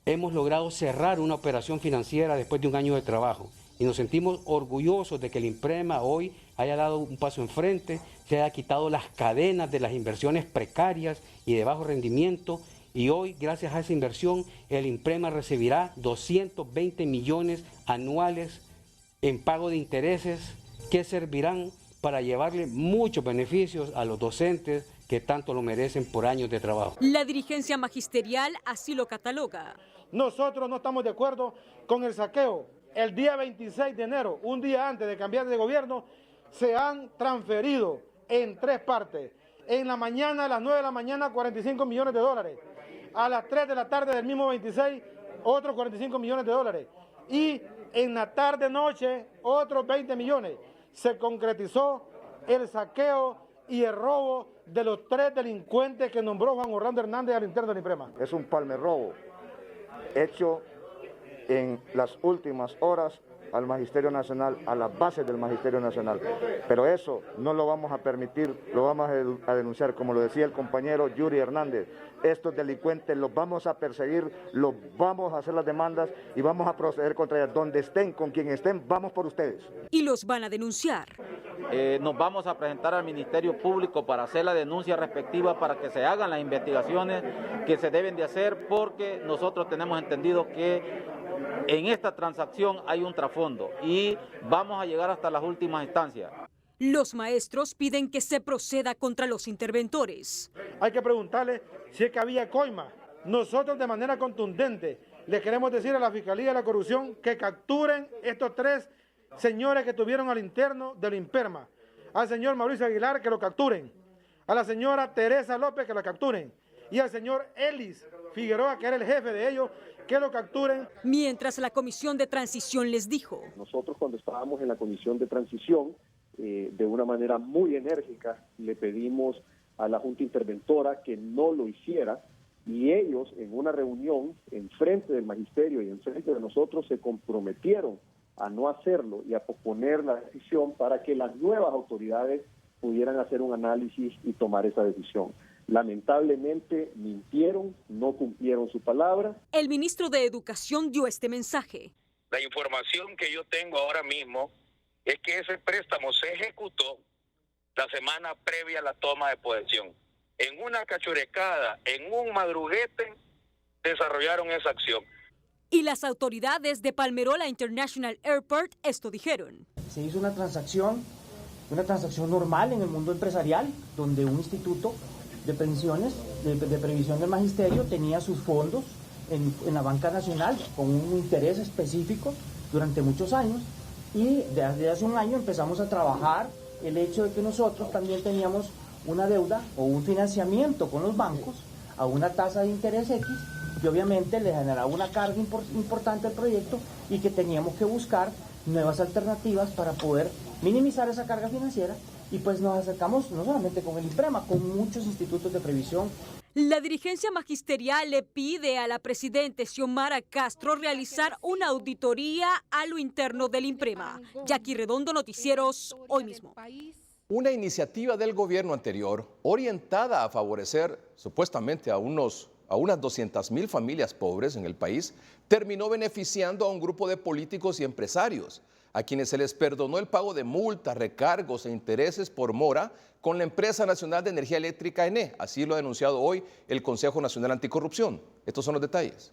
hemos logrado cerrar una operación financiera después de un año de trabajo. Y nos sentimos orgullosos de que el INPREMA hoy haya dado un paso enfrente, se haya quitado las cadenas de las inversiones precarias y de bajo rendimiento, y hoy, gracias a esa inversión, el INPREMA recibirá 220 millones anuales en pago de intereses que servirán para llevarle muchos beneficios a los docentes que tanto lo merecen por años de trabajo.
La dirigencia magisterial así lo cataloga.
Nosotros no estamos de acuerdo con el saqueo. El día 26 de enero, un día antes de cambiar de gobierno, se han transferido en 3 partes. En la mañana, a las 9 de la mañana, 45 millones de dólares. A las 3 de la tarde del mismo 26, otros 45 millones de dólares. Y en la tarde-noche, otros 20 millones. Se concretizó el saqueo y el robo de los 3 delincuentes que nombró Juan Orlando Hernández al interno del INPREMA.
Es un palmerrobo hecho en las últimas horas al Magisterio Nacional, a las bases del Magisterio Nacional. Pero eso no lo vamos a permitir, lo vamos a denunciar, como lo decía el compañero Yuri Hernández. Estos delincuentes los vamos a perseguir, los vamos a hacer las demandas y vamos a proceder contra ellos. Donde estén, con quien estén, vamos por ustedes.
Y los van a denunciar.
Nos vamos a presentar al Ministerio Público para hacer la denuncia respectiva, para que se hagan las investigaciones que se deben de hacer, porque nosotros tenemos entendido que en esta transacción hay un trasfondo y vamos a llegar hasta las últimas instancias.
Los maestros piden que se proceda contra los interventores.
Hay que preguntarle si es que había coima. Nosotros de manera contundente le queremos decir a la Fiscalía de la Corrupción que capturen estos 3 señores que tuvieron al interno del INPERMA. Al señor Mauricio Aguilar que lo capturen, a la señora Teresa López que la capturen y al señor Elis Figueroa, que era el jefe de ellos, que lo capturen.
Mientras la Comisión de Transición les dijo.
Nosotros cuando estábamos en la Comisión de Transición, de una manera muy enérgica, le pedimos a la Junta Interventora que no lo hiciera y ellos en una reunión en frente del Magisterio y en frente de nosotros se comprometieron a no hacerlo y a posponer la decisión para que las nuevas autoridades pudieran hacer un análisis y tomar esa decisión. Lamentablemente mintieron, no cumplieron su palabra.
El ministro de Educación dio este mensaje.
La información que yo tengo ahora mismo es que ese préstamo se ejecutó la semana previa a la toma de posesión. En una cachurecada, en un madruguete, desarrollaron esa acción.
Y las autoridades de Palmerola International Airport esto dijeron.
Se hizo una transacción normal en el mundo empresarial, donde un instituto de pensiones, de previsión del magisterio, tenía sus fondos en la banca nacional con un interés específico durante muchos años, y desde hace un año empezamos a trabajar el hecho de que nosotros también teníamos una deuda o un financiamiento con los bancos a una tasa de interés X, que obviamente le generaba una carga importante al proyecto y que teníamos que buscar nuevas alternativas para poder minimizar esa carga financiera, y pues nos acercamos no solamente con el INPREMA, con muchos institutos de previsión.
La dirigencia magisterial le pide a la presidenta Xiomara Castro realizar una auditoría a lo interno del INPREMA. Jackie Redondo, Noticieros, hoy mismo.
Una iniciativa del gobierno anterior orientada a favorecer supuestamente a unas 200,000 familias pobres en el país terminó beneficiando a un grupo de políticos y empresarios, a quienes se les perdonó el pago de multas, recargos e intereses por mora con la Empresa Nacional de Energía Eléctrica, ENE. Así lo ha denunciado hoy el Consejo Nacional Anticorrupción. Estos son los detalles.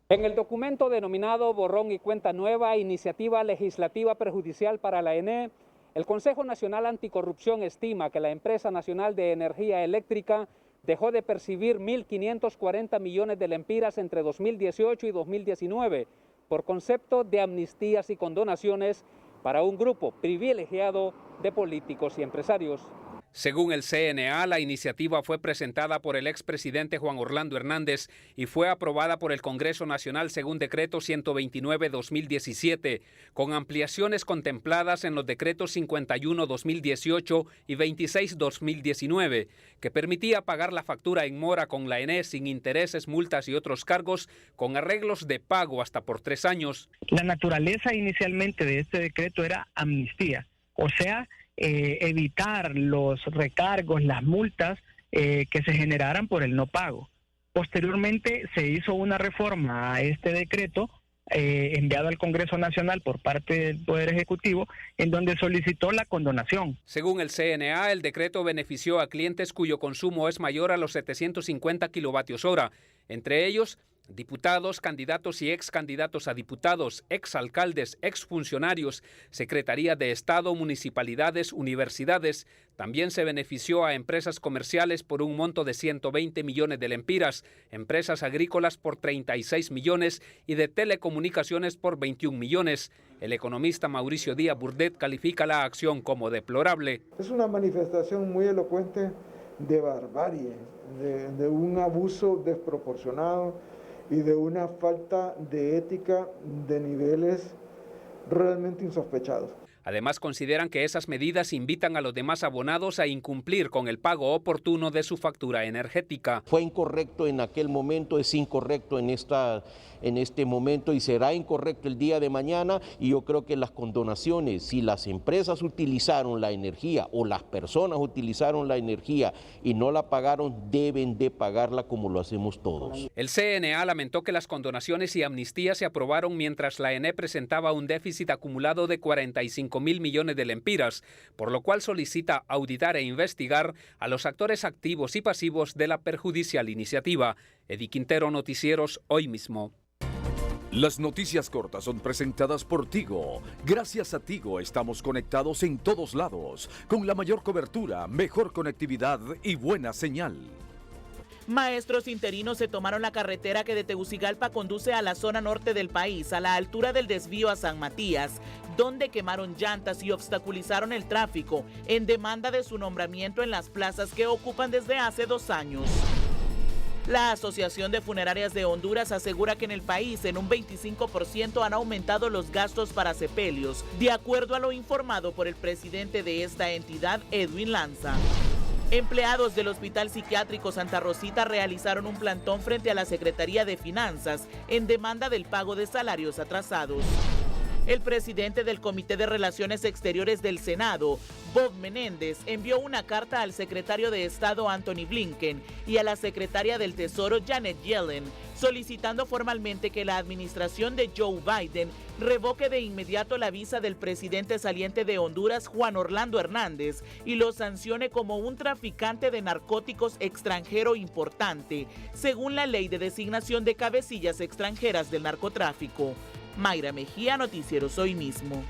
En el documento denominado Borrón y Cuenta Nueva, Iniciativa Legislativa Perjudicial para la ENE, el Consejo Nacional Anticorrupción estima que la Empresa Nacional de Energía Eléctrica dejó de percibir 1.540 millones de lempiras entre 2018 y 2019 por concepto de amnistías y condonaciones para un grupo privilegiado de políticos y empresarios. Según el CNA, la iniciativa fue presentada por el expresidente Juan Orlando Hernández y fue aprobada por el Congreso Nacional según Decreto 129-2017, con ampliaciones contempladas en los decretos 51-2018 y 26-2019, que permitía pagar la factura en mora con la ENE sin intereses, multas y otros cargos, con arreglos de pago hasta por 3 años.
La naturaleza inicialmente de este decreto era amnistía, o sea, evitar los recargos, las multas que se generaran por el no pago. Posteriormente se hizo una reforma a este decreto enviado al Congreso Nacional por parte del Poder Ejecutivo, en donde solicitó la condonación.
Según el CNA, el decreto benefició a clientes cuyo consumo es mayor a los 750 kilovatios hora, entre ellos diputados, candidatos y excandidatos a diputados, exalcaldes, exfuncionarios, Secretaría de Estado, municipalidades, universidades. También se benefició a empresas comerciales por un monto de 120 millones de lempiras, empresas agrícolas por 36 millones y de telecomunicaciones por 21 millones. El economista Mauricio Díaz Burdet califica la acción como deplorable.
Es una manifestación muy elocuente de barbarie, de un abuso desproporcionado y de una falta de ética de niveles realmente insospechados.
Además, consideran que esas medidas invitan a los demás abonados a incumplir con el pago oportuno de su factura energética.
Fue incorrecto en aquel momento, es incorrecto en este momento y será incorrecto el día de mañana, y yo creo que las condonaciones, si las empresas utilizaron la energía o las personas utilizaron la energía y no la pagaron, deben de pagarla como lo hacemos todos.
El CNA lamentó que las condonaciones y amnistías se aprobaron mientras la ENE presentaba un déficit acumulado de 45.000 millones de lempiras, por lo cual solicita auditar e investigar a los actores activos y pasivos de la perjudicial iniciativa. Eddie Quintero, Noticieros Hoy Mismo.
Las noticias cortas son presentadas por Tigo. Gracias a Tigo estamos conectados en todos lados, con la mayor cobertura, mejor conectividad y buena señal.
Maestros interinos se tomaron la carretera que de Tegucigalpa conduce a la zona norte del país, a la altura del desvío a San Matías, donde quemaron llantas y obstaculizaron el tráfico en demanda de su nombramiento en las plazas que ocupan desde hace 2 años. La Asociación de Funerarias de Honduras asegura que en el país en un 25% han aumentado los gastos para sepelios, de acuerdo a lo informado por el presidente de esta entidad, Edwin Lanza. Empleados del Hospital Psiquiátrico Santa Rosita realizaron un plantón frente a la Secretaría de Finanzas en demanda del pago de salarios atrasados. El presidente del Comité de Relaciones Exteriores del Senado, Bob Menéndez, envió una carta al secretario de Estado Antony Blinken y a la secretaria del Tesoro Janet Yellen, solicitando formalmente que la administración de Joe Biden revoque de inmediato la visa del presidente saliente de Honduras, Juan Orlando Hernández, y lo sancione como un traficante de narcóticos extranjero importante, según la ley de designación de cabecillas extranjeras del narcotráfico. Mayra Mejía, Noticieros Hoy Mismo.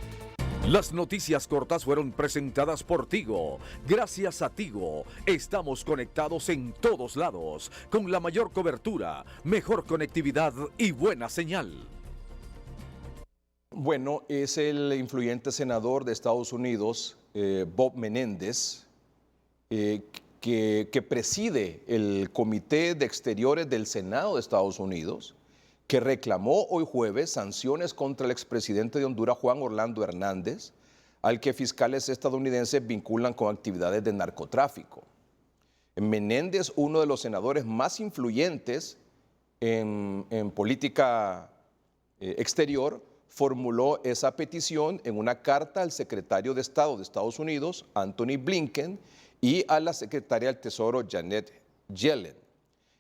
Las noticias cortas fueron presentadas por Tigo. Gracias a Tigo, estamos conectados en todos lados, con la mayor cobertura, mejor conectividad y buena señal.
Bueno, es el influyente senador de Estados Unidos, Bob Menéndez, que preside el Comité de Exteriores del Senado de Estados Unidos, que reclamó hoy jueves sanciones contra el expresidente de Honduras, Juan Orlando Hernández, al que fiscales estadounidenses vinculan con actividades de narcotráfico. Menéndez, uno de los senadores más influyentes en política exterior, formuló esa petición en una carta al secretario de Estado de Estados Unidos, Antony Blinken, y a la secretaria del Tesoro, Janet Yellen.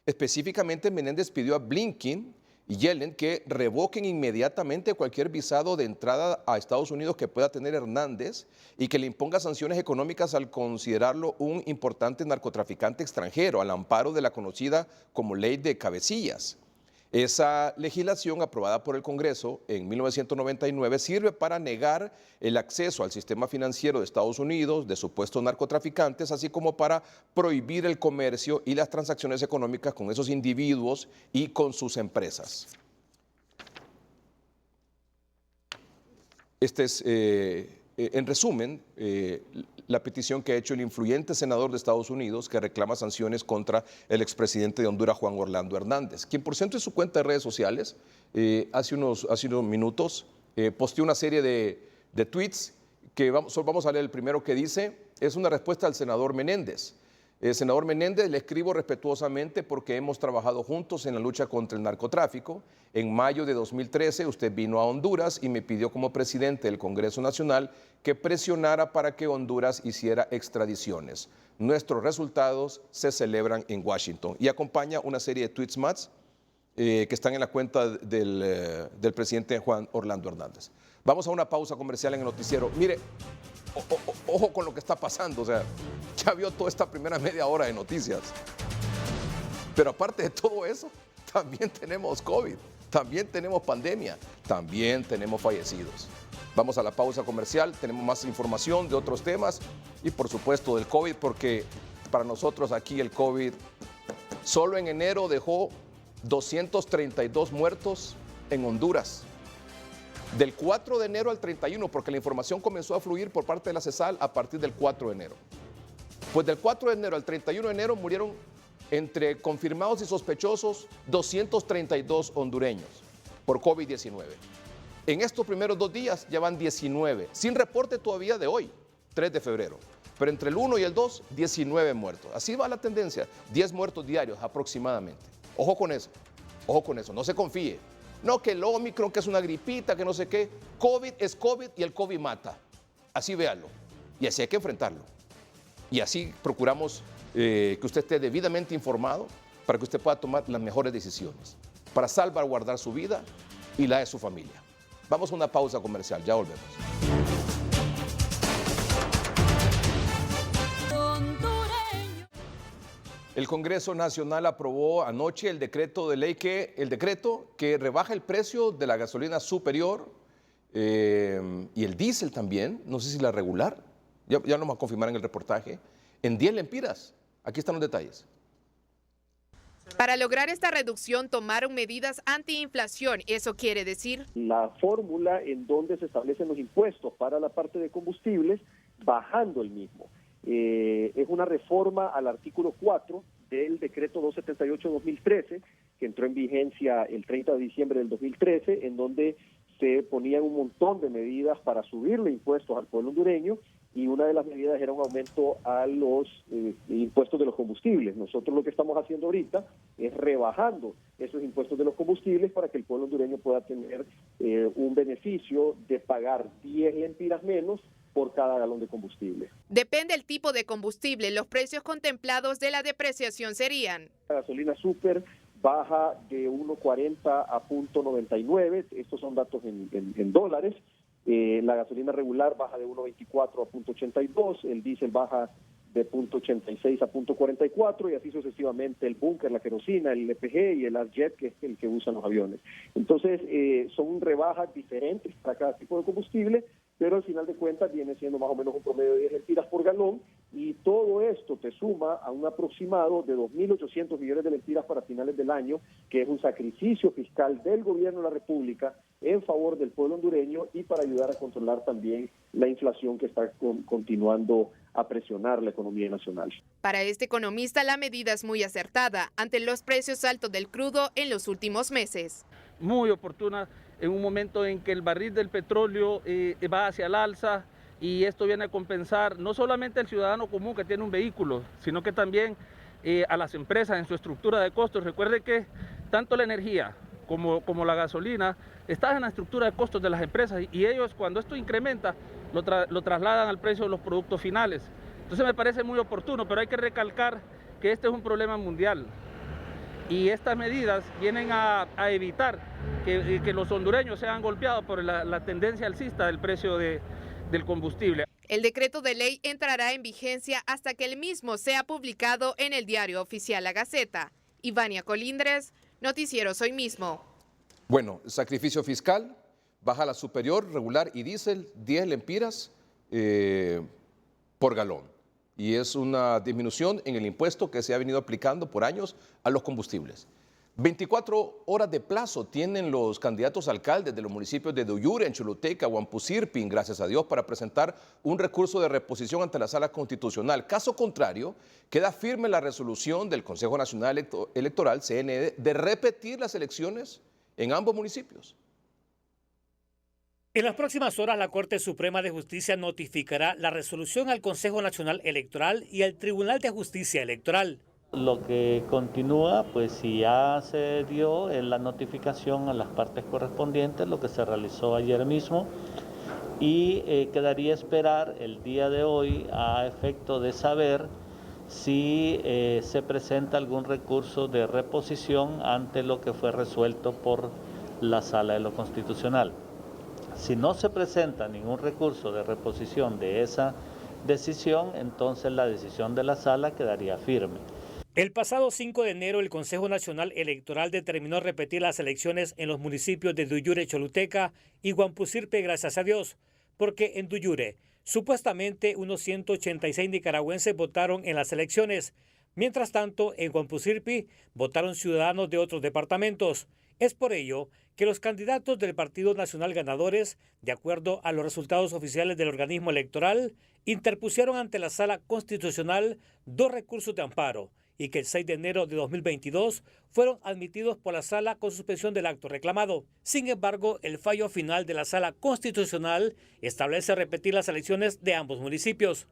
Específicamente, Menéndez pidió a Blinken y Yellen que revoquen inmediatamente cualquier visado de entrada a Estados Unidos que pueda tener Hernández y que le imponga sanciones económicas al considerarlo un importante narcotraficante extranjero, al amparo de la conocida como Ley de Cabecillas. Esa legislación aprobada por el Congreso en 1999 sirve para negar el acceso al sistema financiero de Estados Unidos de supuestos narcotraficantes, así como para prohibir el comercio y las transacciones económicas con esos individuos y con sus empresas. Este es, en resumen, la petición que ha hecho el influyente senador de Estados Unidos que reclama sanciones contra el expresidente de Honduras, Juan Orlando Hernández, quien por cierto en su cuenta de redes sociales hace unos minutos posteó una serie de tweets que vamos a leer el primero que dice, es una respuesta al senador Menéndez. Senador Menéndez, le escribo respetuosamente porque hemos trabajado juntos en la lucha contra el narcotráfico. En mayo de 2013 usted vino a Honduras y me pidió como presidente del Congreso Nacional que presionara para que Honduras hiciera extradiciones. Nuestros resultados se celebran en Washington. Y acompaña una serie de tweets más que están en la cuenta del presidente Juan Orlando Hernández. Vamos a una pausa comercial en el noticiero. Mire, ojo con lo que está pasando, o sea, ya vio toda esta primera media hora de noticias. Pero aparte de todo eso, también tenemos COVID, también tenemos pandemia, también tenemos fallecidos. Vamos a la pausa comercial, tenemos más información de otros temas y por supuesto del COVID, porque para nosotros aquí el COVID solo en enero dejó 232 muertos en Honduras. Del 4 de enero al 31, porque la información comenzó a fluir por parte de la CESAL a partir del 4 de enero. Pues del 4 de enero al 31 de enero murieron entre confirmados y sospechosos 232 hondureños por COVID-19. En estos primeros 2 días ya van 19, sin reporte todavía de hoy, 3 de febrero. Pero entre el 1 y el 2, 19 muertos. Así va la tendencia, 10 muertos diarios aproximadamente. Ojo con eso, no se confíe. No, que el Omicron, que es una gripita, que no sé qué. COVID es COVID y el COVID mata. Así véalo. Y así hay que enfrentarlo. Y así procuramos que usted esté debidamente informado para que usted pueda tomar las mejores decisiones, para salvaguardar su vida y la de su familia. Vamos a una pausa comercial, ya volvemos. El Congreso Nacional aprobó anoche el decreto de ley que rebaja el precio de la gasolina superior y el diésel también, no sé si la regular, ya nos vamos a confirmar en el reportaje, en 10 lempiras. Aquí están los detalles.
Para lograr esta reducción tomaron medidas antiinflación, eso quiere decir
la fórmula en donde se establecen los impuestos para la parte de combustibles, bajando el mismo. Es una reforma al artículo 4 del decreto 278-2013, que entró en vigencia el 30 de diciembre del 2013, en donde se ponían un montón de medidas para subirle impuestos al pueblo hondureño, y una de las medidas era un aumento a los impuestos de los combustibles. Nosotros lo que estamos haciendo ahorita es rebajando esos impuestos de los combustibles para que el pueblo hondureño pueda tener un beneficio de pagar 10 lempiras menos por cada galón de combustible.
Depende del tipo de combustible, los precios contemplados de la depreciación serían:
la gasolina super baja de 1.40 a 0.99, estos son datos en dólares. La gasolina regular baja de 1.24 a 0.82, el diésel baja de 0.86 a 0.44 y así sucesivamente el búnker, la querosina, el LPG y el ASJET, que es el que usan los aviones. Entonces son rebajas diferentes para cada tipo de combustible, pero al final de cuentas viene siendo más o menos un promedio de 10 lempiras por galón, y todo esto te suma a un aproximado de 2.800 millones de lempiras para finales del año, que es un sacrificio fiscal del gobierno de la República en favor del pueblo hondureño y para ayudar a controlar también la inflación que está continuando a presionar la economía nacional.
Para este economista, la medida es muy acertada ante los precios altos del crudo en los últimos meses.
Muy oportuna en un momento en que el barril del petróleo va hacia el alza, y esto viene a compensar no solamente al ciudadano común que tiene un vehículo, sino que también a las empresas en su estructura de costos. Recuerde que tanto la energía como la gasolina están en la estructura de costos de las empresas, y ellos, cuando esto incrementa, lo trasladan al precio de los productos finales. Entonces me parece muy oportuno, pero hay que recalcar que este es un problema mundial. Y estas medidas vienen a evitar que los hondureños sean golpeados por la tendencia alcista del precio del combustible.
El decreto de ley entrará en vigencia hasta que el mismo sea publicado en el Diario Oficial La Gaceta. Ivania Colindres, Noticieros Hoy Mismo.
Bueno, sacrificio fiscal, baja la superior, regular y diésel, 10 lempiras por galón. Y es una disminución en el impuesto que se ha venido aplicando por años a los combustibles. 24 horas de plazo tienen los candidatos alcaldes de los municipios de Duyure, en Choluteca, Huampusirpin, gracias a Dios, para presentar un recurso de reposición ante la Sala Constitucional. Caso contrario, queda firme la resolución del Consejo Nacional Electoral, CNE, de repetir las elecciones en ambos municipios.
En las próximas horas, la Corte Suprema de Justicia notificará la resolución al Consejo Nacional Electoral y al Tribunal de Justicia Electoral.
Lo que continúa, pues si ya se dio la notificación a las partes correspondientes, lo que se realizó ayer mismo, y quedaría esperar el día de hoy a efecto de saber si se presenta algún recurso de reposición ante lo que fue resuelto por la Sala de lo Constitucional. Si no se presenta ningún recurso de reposición de esa decisión, entonces la decisión de la Sala quedaría firme.
El pasado 5 de enero, el Consejo Nacional Electoral determinó repetir las elecciones en los municipios de Duyure, Choluteca y Huampusirpe, gracias a Dios, porque en Duyure, supuestamente unos 186 nicaragüenses votaron en las elecciones. Mientras tanto, en Huampusirpe votaron ciudadanos de otros departamentos. Es por ello que los candidatos del Partido Nacional Ganadores, de acuerdo a los resultados oficiales del organismo electoral, interpusieron ante la Sala Constitucional 2 recursos de amparo, y que el 6 de enero de 2022 fueron admitidos por la Sala con suspensión del acto reclamado. Sin embargo, el fallo final de la Sala Constitucional establece repetir las elecciones de ambos municipios.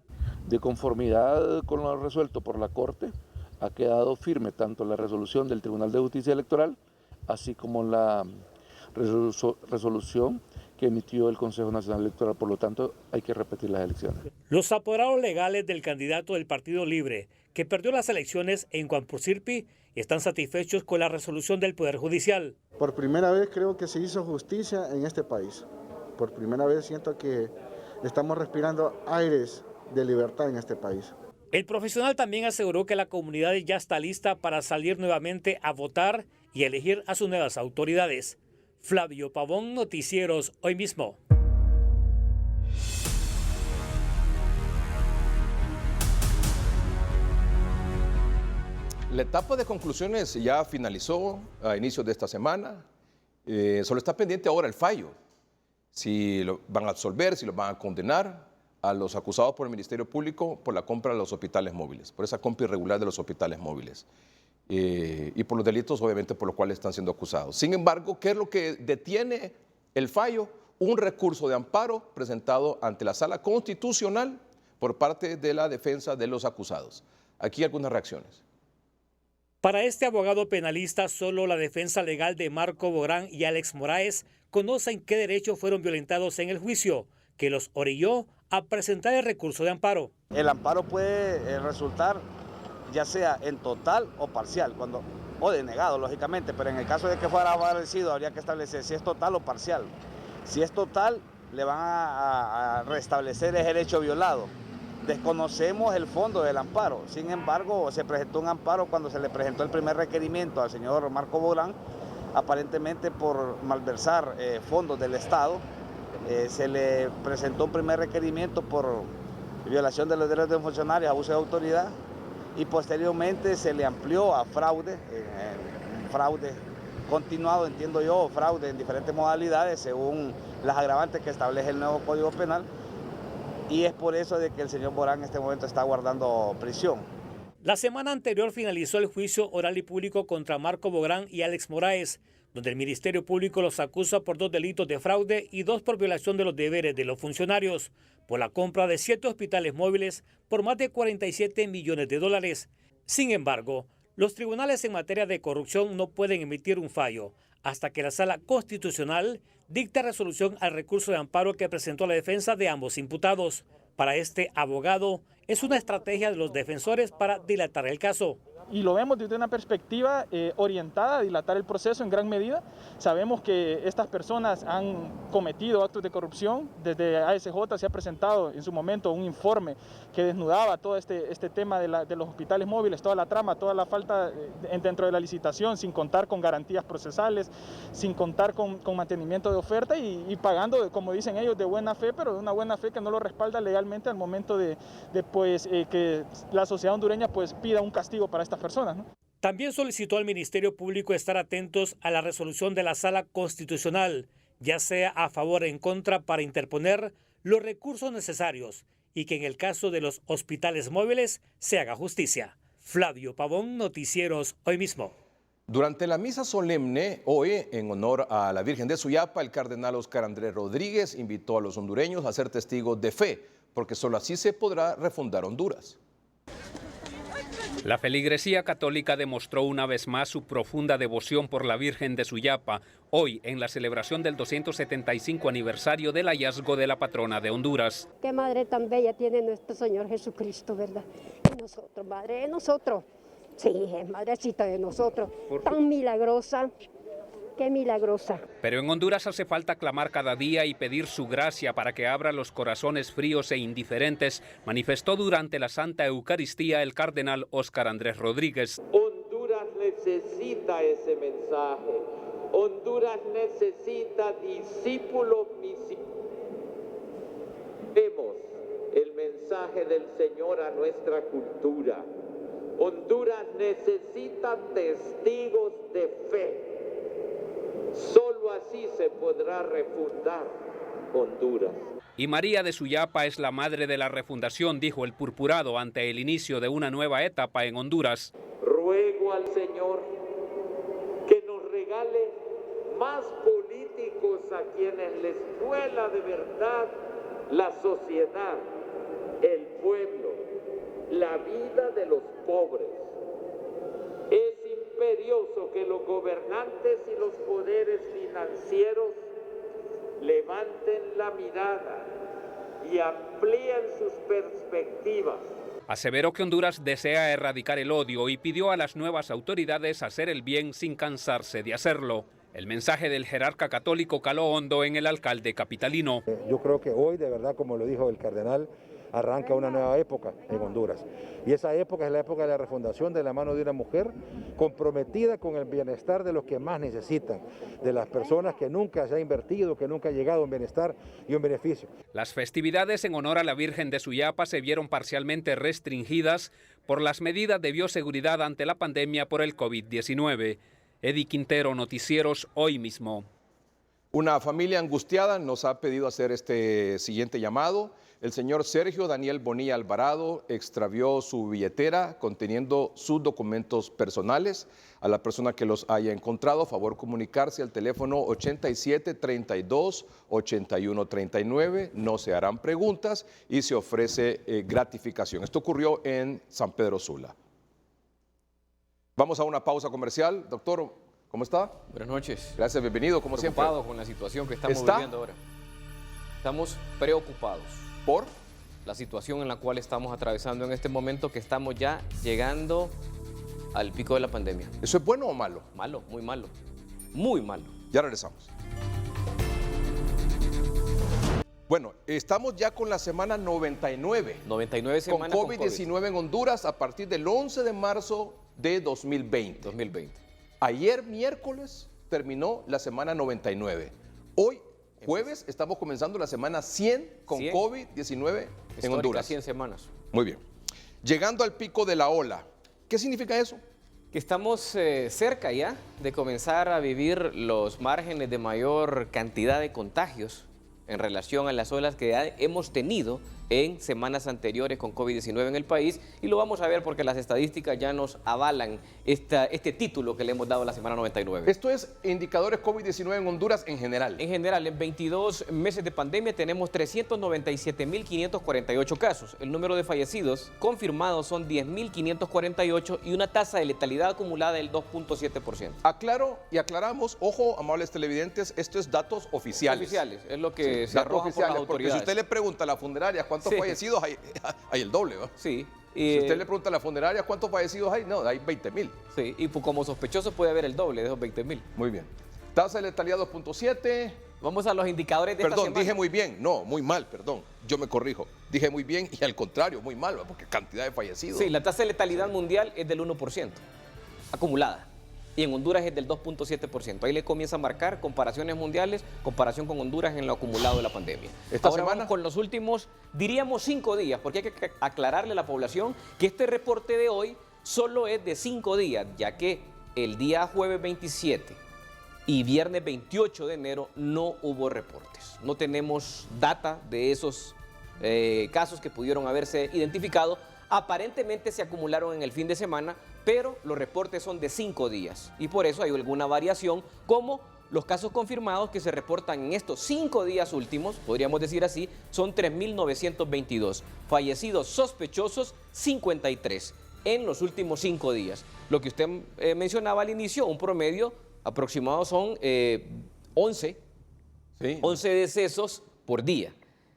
De conformidad con lo resuelto por la Corte, ha quedado firme tanto la resolución del Tribunal de Justicia Electoral, así como la resolución que emitió el Consejo Nacional Electoral. Por lo tanto, hay que repetir las elecciones.
Los apoderados legales del candidato del Partido Libre, que perdió las elecciones en Huampusirpe, están satisfechos con la resolución del Poder Judicial.
Por primera vez creo que se hizo justicia en este país. Por primera vez siento que estamos respirando aires de libertad en este país.
El profesional también aseguró que la comunidad ya está lista para salir nuevamente a votar y elegir a sus nuevas autoridades. Flavio Pavón, Noticieros Hoy Mismo.
La etapa de conclusiones ya finalizó a inicios de esta semana. Solo está pendiente ahora el fallo. Si lo van a absolver, si lo van a condenar a los acusados por el Ministerio Público por la compra de los hospitales móviles, por esa compra irregular de los hospitales móviles. Y por los delitos, obviamente, por los cuales están siendo acusados. Sin embargo, ¿qué es lo que detiene el fallo? Un recurso de amparo presentado ante la Sala Constitucional por parte de la defensa de los acusados. Aquí algunas reacciones.
Para este abogado penalista, solo la defensa legal de Marco Bográn y Alex Moraes conocen qué derechos fueron violentados en el juicio, que los orilló a presentar el recurso de amparo.
El amparo puede resultar ya sea en total o parcial, o denegado, lógicamente, pero en el caso de que fuera favorecido habría que establecer si es total o parcial. Si es total, le van a restablecer el derecho violado. Desconocemos el fondo del amparo, sin embargo, se presentó un amparo cuando se le presentó el primer requerimiento al señor Marco Bográn, aparentemente por malversar fondos del Estado. Se le presentó un primer requerimiento por violación de los derechos de un funcionario, abuso de autoridad, y posteriormente se le amplió a fraude, fraude continuado, entiendo yo, fraude en diferentes modalidades según las agravantes que establece el nuevo Código Penal, y es por eso de que el señor Bográn en este momento está guardando prisión.
La semana anterior finalizó el juicio oral y público contra Marco Bográn y Alex Moraes, donde el Ministerio Público los acusa por 2 delitos de fraude y 2 por violación de los deberes de los funcionarios, por la compra de 7 hospitales móviles por más de 47 millones de dólares. Sin embargo, los tribunales en materia de corrupción no pueden emitir un fallo hasta que la Sala Constitucional dicte resolución al recurso de amparo que presentó la defensa de ambos imputados. Para este abogado, es una estrategia de los defensores para dilatar el caso.
Y lo vemos desde una perspectiva orientada a dilatar el proceso en gran medida. Sabemos que estas personas han cometido actos de corrupción. Desde ASJ se ha presentado en su momento un informe que desnudaba todo este tema de los hospitales móviles, toda la trama, toda la falta dentro de la licitación, sin contar con garantías procesales, sin contar con mantenimiento de oferta y pagando, como dicen ellos, de buena fe, pero de una buena fe que no lo respalda legalmente al momento de que la sociedad hondureña pues pida un castigo para estas personas, ¿no?
También solicitó al Ministerio Público estar atentos a la resolución de la Sala Constitucional, ya sea a favor o en contra, para interponer los recursos necesarios y que en el caso de los hospitales móviles se haga justicia. Flavio Pavón, Noticieros Hoy Mismo.
Durante la misa solemne hoy, en honor a la Virgen de Suyapa, el cardenal Óscar Andrés Rodríguez invitó a los hondureños a ser testigos de fe, porque solo así se podrá refundar Honduras.
La feligresía católica demostró una vez más su profunda devoción por la Virgen de Suyapa, hoy en la celebración del 275 aniversario del hallazgo de la patrona de Honduras.
Qué madre tan bella tiene nuestro Señor Jesucristo, ¿verdad? Y nosotros, madre de nosotros. Sí, es madrecita de nosotros. Tan milagrosa. Qué milagrosa.
Pero en Honduras hace falta clamar cada día y pedir su gracia para que abra los corazones fríos e indiferentes, manifestó durante la Santa Eucaristía el cardenal Óscar Andrés Rodríguez.
Honduras necesita ese mensaje. Honduras necesita discípulos misioneros. Demos el mensaje del Señor a nuestra cultura. Honduras necesita testigos de fe. Solo así se podrá refundar Honduras.
Y María de Suyapa es la madre de la refundación, dijo el purpurado ante el inicio de una nueva etapa en Honduras.
Ruego al Señor que nos regale más políticos a quienes les duela de verdad la sociedad, el pueblo, la vida de los pobres. Es imperioso que los gobernantes y los poderes financieros levanten la mirada y amplíen sus perspectivas.
Aseveró que Honduras desea erradicar el odio y pidió a las nuevas autoridades hacer el bien sin cansarse de hacerlo. El mensaje del jerarca católico caló hondo en el alcalde capitalino.
Yo creo que hoy, de verdad, como lo dijo el cardenal, arranca una nueva época en Honduras. Y esa época es la época de la refundación de la mano de una mujer comprometida con el bienestar de los que más necesitan, de las personas que nunca se ha invertido, que nunca ha llegado a un bienestar y un beneficio.
Las festividades en honor a la Virgen de Suyapa se vieron parcialmente restringidas por las medidas de bioseguridad ante la pandemia por el COVID-19. Eddie Quintero, Noticieros Hoy Mismo.
Una familia angustiada nos ha pedido hacer este siguiente llamado. El señor Sergio Daniel Bonilla Alvarado extravió su billetera conteniendo sus documentos personales. A la persona que los haya encontrado, favor comunicarse al teléfono 8732-8139. No se harán preguntas y se ofrece gratificación. Esto ocurrió en San Pedro Sula. Vamos a una pausa comercial. Doctor, ¿cómo está?
Buenas noches.
Gracias, bienvenido, como siempre.
Preocupados con la situación que estamos viviendo ahora. Estamos preocupados.
¿Por?
La situación en la cual estamos atravesando en este momento, que estamos ya llegando al pico de la pandemia.
¿Eso es bueno o malo?
Malo, muy malo. Muy malo.
Ya regresamos. Bueno, estamos ya con la semana 99.
99 semanas
con COVID-19 en Honduras a partir del 11 de marzo de 2020. Ayer, miércoles, terminó la semana 99. Hoy, jueves, estamos comenzando la semana 100 con COVID-19 en Honduras.
100 semanas.
Muy bien. Llegando al pico de la ola, ¿qué significa eso?
Que estamos cerca ya de comenzar a vivir los márgenes de mayor cantidad de contagios en relación a las olas que ya hemos tenido en semanas anteriores con COVID-19 en el país, y lo vamos a ver porque las estadísticas ya nos avalan este título que le hemos dado a la semana 99.
Esto es indicadores COVID-19 en Honduras en general.
En general, en 22 meses de pandemia tenemos 397.548 casos. El número de fallecidos confirmados son 10.548 y una tasa de letalidad acumulada del 2.7%.
Aclaro y aclaramos, ojo, amables televidentes, esto es datos oficiales.
Oficiales, es lo que se arroja por las autoridades.
Porque si usted le pregunta a la funeraria cuántos fallecidos hay el doble, ¿va?
Sí.
Si usted le pregunta a la funeraria cuántos fallecidos hay, no, hay 20.000.
Sí, y como sospechoso puede haber el doble de esos 20.000.
Muy bien. Tasa de letalidad 2.7.
Vamos a los indicadores de esta semana.
Perdón, dije muy bien. No, muy mal, perdón. Yo me corrijo. Dije muy bien y al contrario, muy mal, ¿va? Porque cantidad de fallecidos.
Sí, la tasa de letalidad mundial es del 1%, acumulada. Y en Honduras es del 2.7%. Ahí le comienza a marcar comparaciones mundiales, comparación con Honduras en lo acumulado de la pandemia. Ahora vamos con los últimos, diríamos 5 días, porque hay que aclararle a la población que este reporte de hoy solo es de 5 días, ya que el día jueves 27 y viernes 28 de enero no hubo reportes. No tenemos data de esos casos que pudieron haberse identificado. Aparentemente se acumularon en el fin de semana, pero los reportes son de 5 días y por eso hay alguna variación, como los casos confirmados que se reportan en estos 5 días últimos, podríamos decir así, son 3.922. Fallecidos sospechosos, 53 en los últimos 5 días. Lo que usted mencionaba al inicio, un promedio aproximado son 11 decesos por día.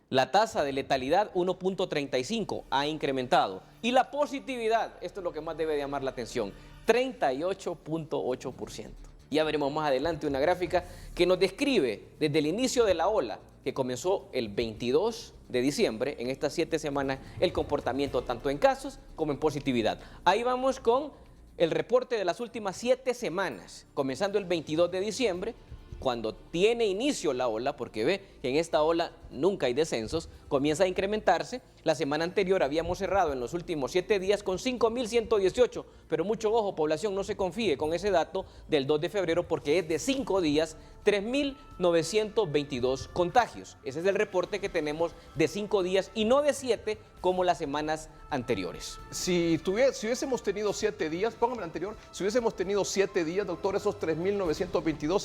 La tasa de letalidad 1.35 ha incrementado y la positividad, esto es lo que más debe llamar la atención, 38.8%. Ya veremos más adelante una gráfica que nos describe desde el inicio de la ola que comenzó el 22 de diciembre, en estas 7 semanas, el comportamiento tanto en casos como en positividad. Ahí vamos con el reporte de las últimas 7 semanas, comenzando el 22 de diciembre, cuando tiene inicio la ola, porque ve que en esta ola nunca hay descensos, comienza a incrementarse. La semana anterior habíamos cerrado en los últimos 7 días con 5.118, pero mucho ojo, población, no se confíe con ese dato del 2 de febrero porque es de 5 días, 3.922 contagios. Ese es el reporte que tenemos de 5 días y no de 7 como las semanas anteriores.
Si hubiésemos tenido 7 días, póngame el anterior, si hubiésemos tenido 7 días, doctor, esos 3.922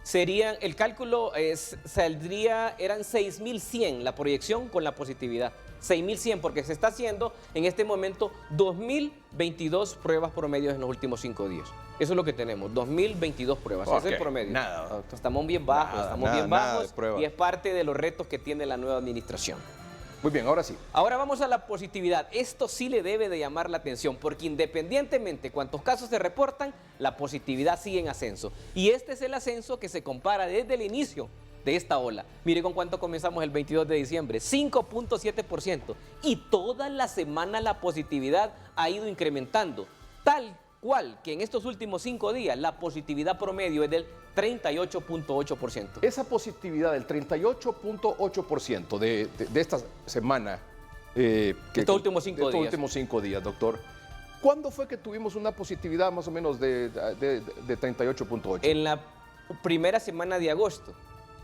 serían, el cálculo saldría, eran 6.100 la proyección con la positividad. 6.100 porque se está haciendo en este momento 2.022 pruebas promedios en los últimos 5 días. Eso es lo que tenemos, 2.022 pruebas, ese es el promedio.
Nada.
Estamos bien bajos, y es parte de los retos que tiene la nueva administración.
Muy bien, ahora sí.
Ahora vamos a la positividad. Esto sí le debe de llamar la atención porque independientemente cuántos casos se reportan, la positividad sigue en ascenso. Y este es el ascenso que se compara desde el inicio de esta ola. Mire con cuánto comenzamos el 22 de diciembre, 5.7%. Y toda la semana la positividad ha ido incrementando, tal cual que en estos últimos 5 días la positividad promedio es del 38.8%.
Esa positividad del 38.8% de esta semana,
estos últimos
5 días, doctor, ¿cuándo fue que tuvimos una positividad más o menos de 38.8?
En la primera semana de agosto.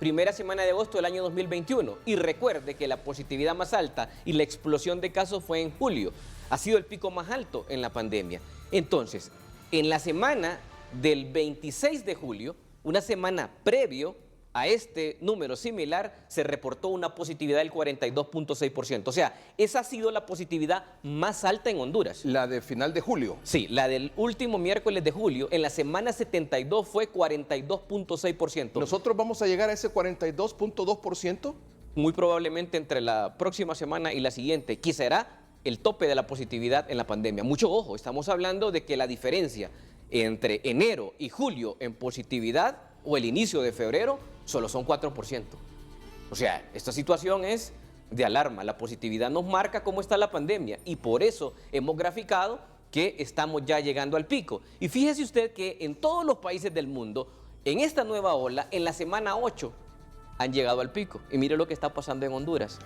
Primera semana de agosto del año 2021. Y recuerde que la positividad más alta y la explosión de casos fue en julio. Ha sido el pico más alto en la pandemia. Entonces, en la semana del 26 de julio, una semana previo a este número similar, se reportó una positividad del 42.6%. O sea, esa ha sido la positividad más alta en Honduras.
¿La de final de julio?
Sí, la del último miércoles de julio. En la semana 72 fue 42.6%.
¿Nosotros vamos a llegar a ese 42.2%?
Muy probablemente entre la próxima semana y la siguiente. Quizá será el tope de la positividad en la pandemia. Mucho ojo, estamos hablando de que la diferencia entre enero y julio en positividad o el inicio de febrero solo son 4%. O sea, esta situación es de alarma. La positividad nos marca cómo está la pandemia y por eso hemos graficado que estamos ya llegando al pico. Y fíjese usted que en todos los países del mundo, en esta nueva ola, en la semana 8 han llegado al pico. Y mire lo que está pasando en Honduras.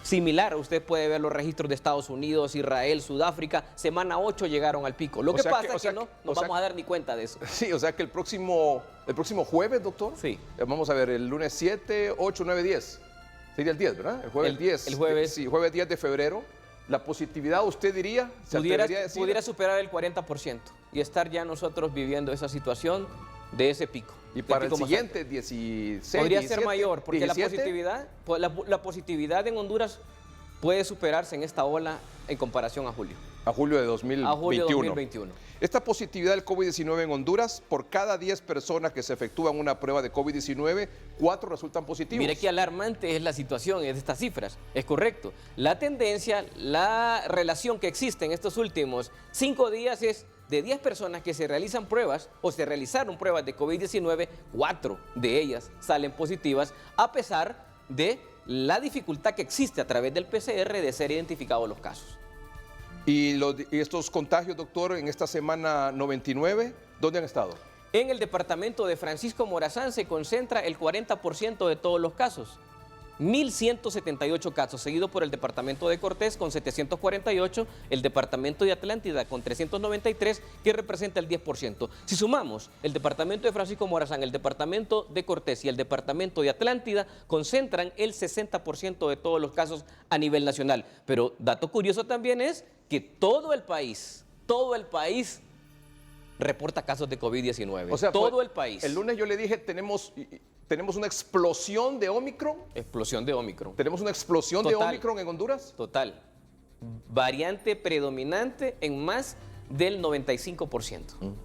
Similar, usted puede ver los registros de Estados Unidos, Israel, Sudáfrica, semana 8 llegaron al pico. Lo que pasa es que no nos vamos a dar ni cuenta de eso.
Sí, o sea que el próximo jueves, doctor.
Sí.
Vamos a ver, el lunes 7, 8, 9, 10. Sería el 10, ¿verdad? El jueves 10.
El jueves.
Sí, jueves 10 de febrero. La positividad, usted diría,
pudiera superar el 40% y estar ya nosotros viviendo esa situación de ese pico.
Y para el siguiente, 16,
podría
17,
ser mayor, porque
17.
la positividad en Honduras puede superarse en esta ola en comparación a julio.
A julio de 2021.
A julio de 2021.
Esta positividad del COVID-19 en Honduras, por cada 10 personas que se efectúan una prueba de COVID-19, 4 resultan positivos.
Mire qué alarmante es la situación de estas cifras. Es correcto. La tendencia, la relación que existe en estos últimos 5 días es de 10 personas que se realizan pruebas o se realizaron pruebas de COVID-19, 4 de ellas salen positivas, a pesar de la dificultad que existe a través del PCR de ser identificados los casos.
¿Y estos contagios, doctor, en esta semana 99, dónde han estado?
En el departamento de Francisco Morazán se concentra el 40% de todos los casos. 1.178 casos, seguido por el departamento de Cortés con 748, el departamento de Atlántida con 393, que representa el 10%. Si sumamos el departamento de Francisco Morazán, el departamento de Cortés y el departamento de Atlántida, concentran el 60% de todos los casos a nivel nacional. Pero dato curioso también es que todo el país reporta casos de COVID-19.
O sea,
todo el país.
El lunes yo le dije, tenemos una explosión de Omicron.
Explosión de Omicron.
¿Tenemos una explosión de Omicron en Honduras?
Total. Variante predominante en más del 95%.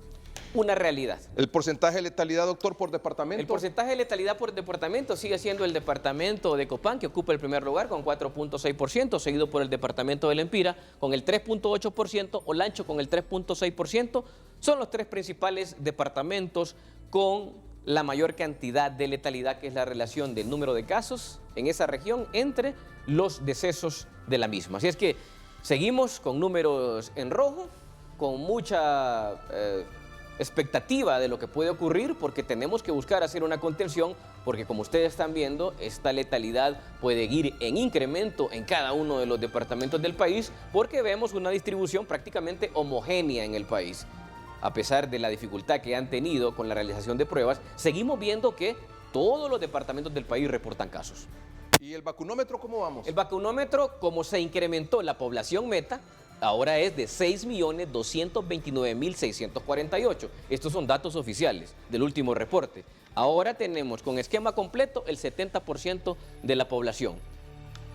Una realidad.
¿El porcentaje de letalidad, doctor, por departamento?
El porcentaje de letalidad por departamento sigue siendo el departamento de Copán, que ocupa el primer lugar con 4.6%, seguido por el departamento de Lempira con el 3.8%, Olancho con el 3.6%. Son los tres principales departamentos con la mayor cantidad de letalidad, que es la relación del número de casos en esa región entre los decesos de la misma. Así es que seguimos con números en rojo, con mucha expectativa de lo que puede ocurrir, porque tenemos que buscar hacer una contención, porque como ustedes están viendo, esta letalidad puede ir en incremento en cada uno de los departamentos del país, porque vemos una distribución prácticamente homogénea en el país. A pesar de la dificultad que han tenido con la realización de pruebas, seguimos viendo que todos los departamentos del país reportan casos.
¿Y el vacunómetro cómo vamos?
El vacunómetro, como se incrementó la población meta, ahora es de 6.229.648. Estos son datos oficiales del último reporte. Ahora tenemos con esquema completo el 70% de la población,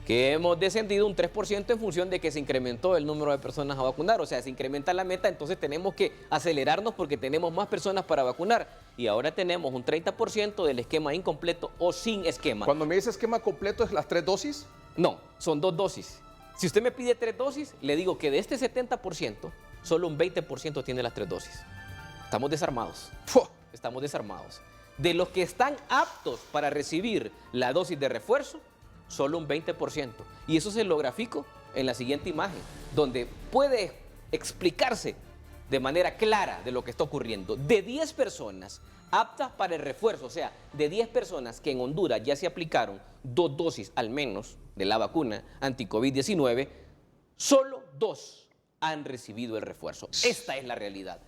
que hemos descendido un 3% en función de que se incrementó el número de personas a vacunar. O sea, se incrementa la meta, entonces tenemos que acelerarnos porque tenemos más personas para vacunar. Y ahora tenemos un 30% del esquema incompleto o sin esquema.
Cuando me dice esquema completo, ¿es las 3 dosis?
No, son 2 dosis. Si usted me pide 3 dosis, le digo que de este 70%, solo un 20% tiene las 3 dosis. Estamos desarmados. Estamos desarmados. De los que están aptos para recibir la dosis de refuerzo, solo un 20%. Y eso se lo grafico en la siguiente imagen, donde puede explicarse de manera clara de lo que está ocurriendo. De 10 personas aptas para el refuerzo, o sea, de 10 personas que en Honduras ya se aplicaron 2 dosis al menos de la vacuna anti-COVID-19, solo 2 han recibido el refuerzo. Esta es la realidad.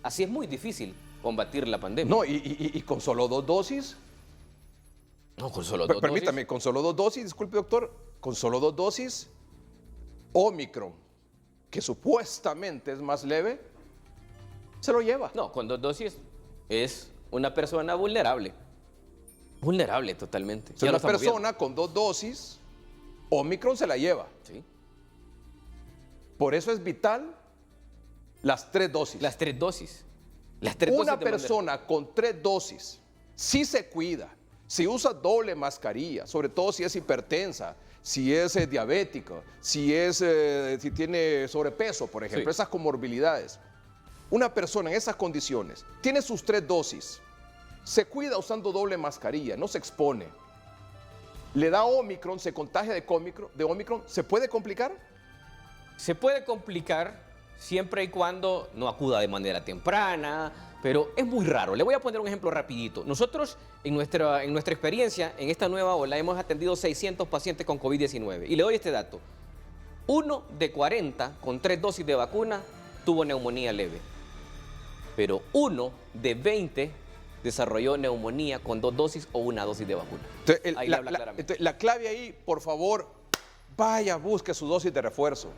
Así es muy difícil combatir la pandemia.
No, y con solo 2 dosis...
No, con solo 2 dosis.
Permítame, con solo 2 dosis, disculpe doctor, con solo 2 dosis, Omicron, que supuestamente es más leve, se lo lleva.
No, con 2 dosis es una persona vulnerable. Vulnerable totalmente.
Si una persona con 2 dosis, Omicron se la lleva.
Sí.
Por eso es vital las 3 dosis.
Las 3 dosis. Las 3
una
dosis
persona con 3 dosis, si se cuida, si usa doble mascarilla, sobre todo si es hipertensa, si es diabético, si tiene sobrepeso, por ejemplo, esas comorbilidades. Una persona en esas condiciones tiene sus 3 dosis, se cuida usando doble mascarilla, no se expone, le da Omicron, se contagia de Omicron, ¿se puede complicar?
Se puede complicar siempre y cuando no acuda de manera temprana, pero es muy raro. Le voy a poner un ejemplo rapidito. Nosotros, en nuestra experiencia, en esta nueva ola, hemos atendido 600 pacientes con COVID-19. Y le doy este dato. 1 de 40 con 3 dosis de vacuna tuvo neumonía leve. Pero 1 de 20 desarrolló neumonía con 2 dosis o 1 dosis de vacuna.
Entonces,
ahí le habla claramente.
La clave ahí, por favor, vaya, busque su dosis de refuerzo.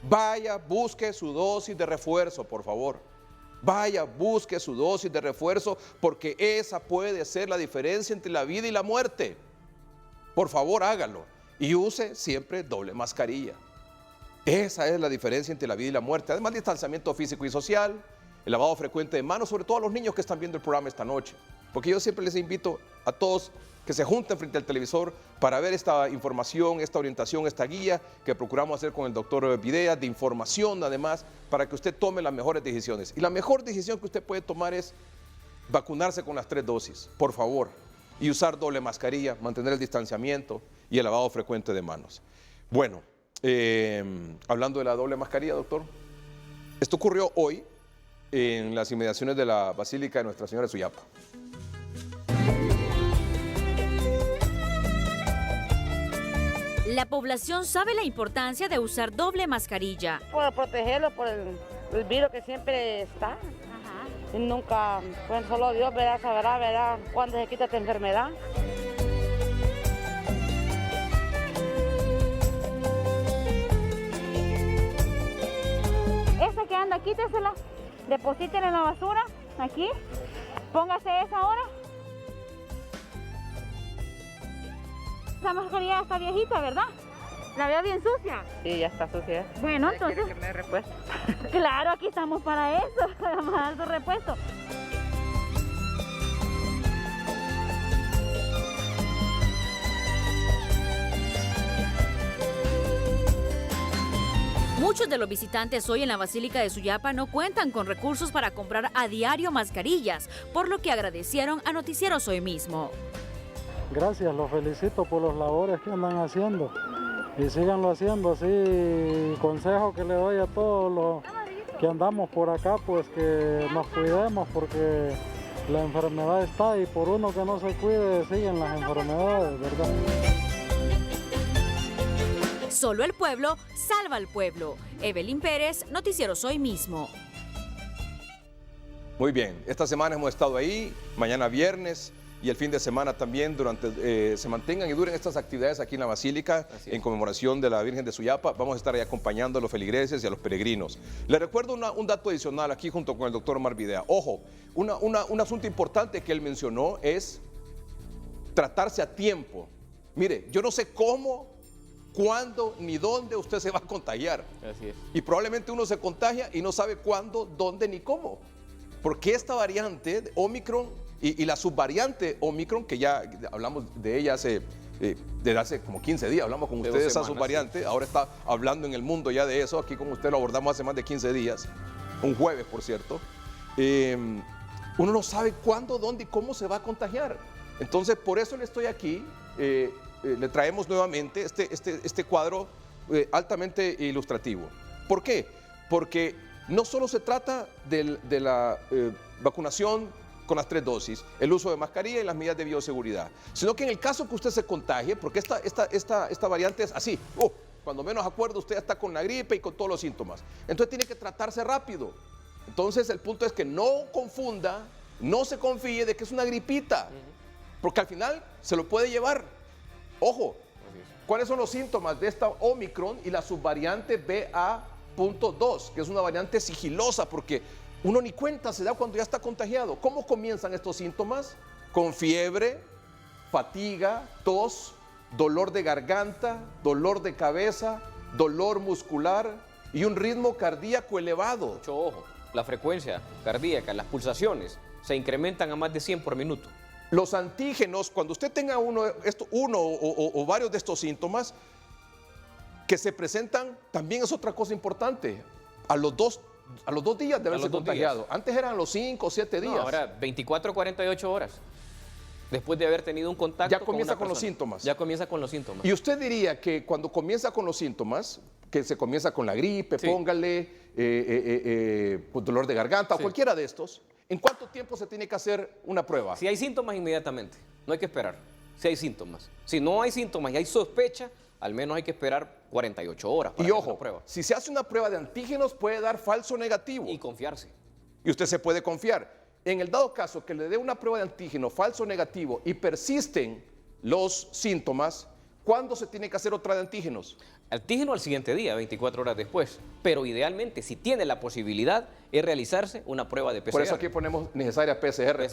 Vaya, busque su dosis de refuerzo, por favor. Vaya, busque su dosis de refuerzo, porque esa puede ser la diferencia entre la vida y la muerte. Por favor, hágalo. Y use siempre doble mascarilla. Esa es la diferencia entre la vida y la muerte. Además, distanciamiento físico y social, el lavado frecuente de manos, sobre todo a los niños que están viendo el programa esta noche. Porque yo siempre les invito a todos que se junten frente al televisor para ver esta información, esta orientación, esta guía que procuramos hacer con el doctor Videa, de información además, para que usted tome las mejores decisiones. Y la mejor decisión que usted puede tomar es vacunarse con las 3 dosis, por favor, y usar doble mascarilla, mantener el distanciamiento y el lavado frecuente de manos. Bueno, hablando de la doble mascarilla, doctor, esto ocurrió hoy en las inmediaciones de la Basílica de Nuestra Señora de Suyapa.
La población sabe la importancia de usar doble mascarilla.
Puedo protegerlo por el virus que siempre está. Y nunca, pues solo Dios sabrá, ¿verdad?, cuándo se quita esta enfermedad.
Esa que anda, quítesela, deposítela en la basura, aquí, póngase esa ahora. Esa mascarilla está viejita, ¿verdad? La veo bien sucia.
Sí, ya está sucia.
Bueno, entonces...
que me dé repuesto.
Claro, aquí estamos para eso, vamos a dar su repuesto.
Muchos de los visitantes hoy en la Basílica de Suyapa no cuentan con recursos para comprar a diario mascarillas, por lo que agradecieron a Noticieros Hoy Mismo.
Gracias, los felicito por los labores que andan haciendo y síganlo haciendo así. Consejo que le doy a todos los que andamos por acá, pues que nos cuidemos porque la enfermedad está y por uno que no se cuide siguen las enfermedades, ¿verdad?
Solo el pueblo salva al pueblo. Evelyn Pérez, Noticieros Hoy Mismo.
Muy bien, esta semana hemos estado ahí, mañana viernes y el fin de semana también se mantengan y duren estas actividades aquí en la Basílica en conmemoración de la Virgen de Suyapa. Vamos a estar ahí acompañando a los feligreses y a los peregrinos. Les recuerdo un dato adicional aquí junto con el doctor Omar Videa. Ojo, un asunto importante que él mencionó es tratarse a tiempo. Mire, yo no sé cómo, cuándo ni dónde usted se va a contagiar.
Así es.
Y probablemente uno se contagia y no sabe cuándo, dónde ni cómo. Porque esta variante de Omicron y la subvariante Omicron, que ya hablamos de ella desde hace como 15 días, hablamos con ustedes de esa subvariante, sí. Ahora está hablando en el mundo ya de eso, aquí con usted lo abordamos hace más de 15 días, un jueves por cierto. Uno no sabe cuándo, dónde y cómo se va a contagiar. Entonces por eso le estoy aquí, le traemos nuevamente este cuadro altamente ilustrativo. ¿Por qué? Porque no solo se trata de la vacunación con las 3 dosis, el uso de mascarilla y las medidas de bioseguridad, sino que en el caso que usted se contagie, porque esta variante es así, cuando menos acuerdo usted está con la gripe y con todos los síntomas, entonces tiene que tratarse rápido. Entonces el punto es que no confunda, no se confíe de que es una gripita, porque al final se lo puede llevar. Ojo, ¿cuáles son los síntomas de esta Omicron y la subvariante BA.2, que es una variante sigilosa porque uno ni cuenta se da cuando ya está contagiado? ¿Cómo comienzan estos síntomas? Con fiebre, fatiga, tos, dolor de garganta, dolor de cabeza, dolor muscular y un ritmo cardíaco elevado.
Mucho ojo, la frecuencia cardíaca, las pulsaciones se incrementan a más de 100 por minuto.
Los antígenos, cuando usted tenga uno o varios de estos síntomas que se presentan, también es otra cosa importante. A los dos días de haberse contagiado. Antes eran los 5 o 7 días.
No, ahora 24 o 48 horas. Después de haber tenido un contacto
ya comienza con los síntomas.
Ya comienza con los síntomas.
Y usted diría que cuando comienza con los síntomas, que se comienza con la gripe, sí, póngale, dolor de garganta, sí, o cualquiera de estos, ¿en cuánto tiempo se tiene que hacer una prueba?
Si hay síntomas, inmediatamente. No hay que esperar. Si hay síntomas. Si no hay síntomas y hay sospecha, al menos hay que esperar 48 horas para
hacer
la prueba.
Si se hace una prueba de antígenos puede dar falso negativo.
Y confiarse.
Y usted se puede confiar. En el dado caso que le dé una prueba de antígeno falso negativo y persisten los síntomas, ¿cuándo se tiene que hacer otra de antígenos?
Antígeno al siguiente día, 24 horas después. Pero idealmente, si tiene la posibilidad, es realizarse una prueba de PCR.
Por eso aquí ponemos necesaria PCR.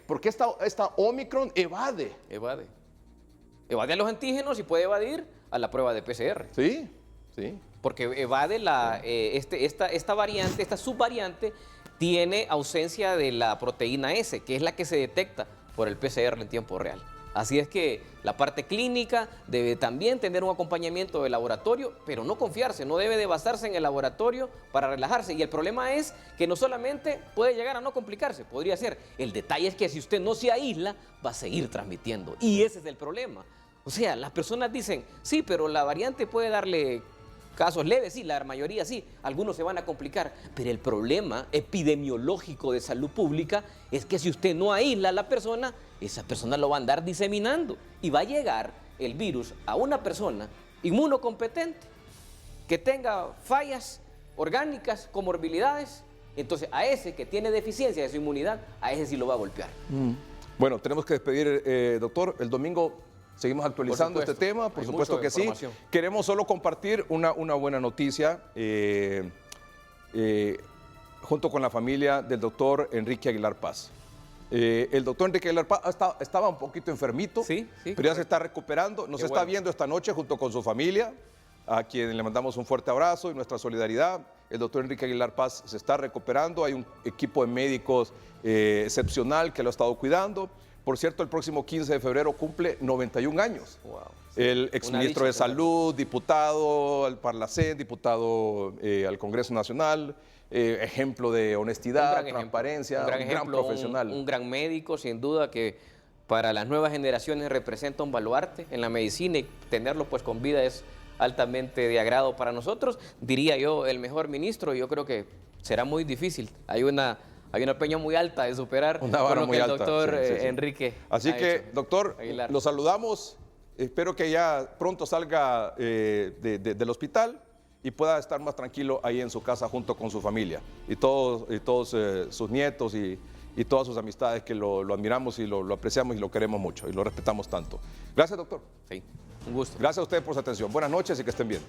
Porque esta Omicron evade.
Evade a los antígenos y puede evadir a la prueba de PCR.
Sí, sí.
Porque evade esta variante, esta subvariante, tiene ausencia de la proteína S, que es la que se detecta por el PCR en tiempo real. Así es que la parte clínica debe también tener un acompañamiento de laboratorio, pero no confiarse, no debe de basarse en el laboratorio para relajarse. Y el problema es que no solamente puede llegar a no complicarse, podría ser. El detalle es que si usted no se aísla, va a seguir transmitiendo. Y ese es el problema. O sea, las personas dicen, sí, pero la variante puede darle casos leves, sí, la mayoría sí, algunos se van a complicar, pero el problema epidemiológico de salud pública es que si usted no aísla a la persona, esa persona lo va a andar diseminando y va a llegar el virus a una persona inmunocompetente, que tenga fallas orgánicas, comorbilidades, entonces a ese que tiene deficiencia de su inmunidad, a ese sí lo va a golpear.
Bueno, tenemos que despedir, doctor. El domingo seguimos actualizando este tema, por supuesto que sí. Queremos solo compartir una buena noticia junto con la familia del doctor Enrique Aguilar Paz. El doctor Enrique Aguilar Paz estaba un poquito enfermito, pero ya se está recuperando. Nos está viendo esta noche junto con su familia, a quien le mandamos un fuerte abrazo y nuestra solidaridad. El doctor Enrique Aguilar Paz se está recuperando. Hay un equipo de médicos excepcional que lo ha estado cuidando. Por cierto, el próximo 15 de febrero cumple 91 años. Wow. El exministro de Salud, diputado al Parlacén, diputado al Congreso Nacional, ejemplo de honestidad, transparencia, un gran profesional.
Un gran médico, sin duda, que para las nuevas generaciones representa un baluarte en la medicina, y tenerlo pues con vida es altamente de agrado para nosotros. Diría yo, el mejor ministro. Yo creo que será muy difícil. Hay una peña muy alta de superar
una vara muy alta,
doctor Enrique.
Así que, doctor,
Aguilar,
lo saludamos. Espero que ya pronto salga del hospital y pueda estar más tranquilo ahí en su casa junto con su familia y todos sus nietos y todas sus amistades, que lo admiramos y lo apreciamos y lo queremos mucho y lo respetamos tanto. Gracias, doctor.
Sí, un gusto.
Gracias a ustedes por su atención. Buenas noches y que estén bien.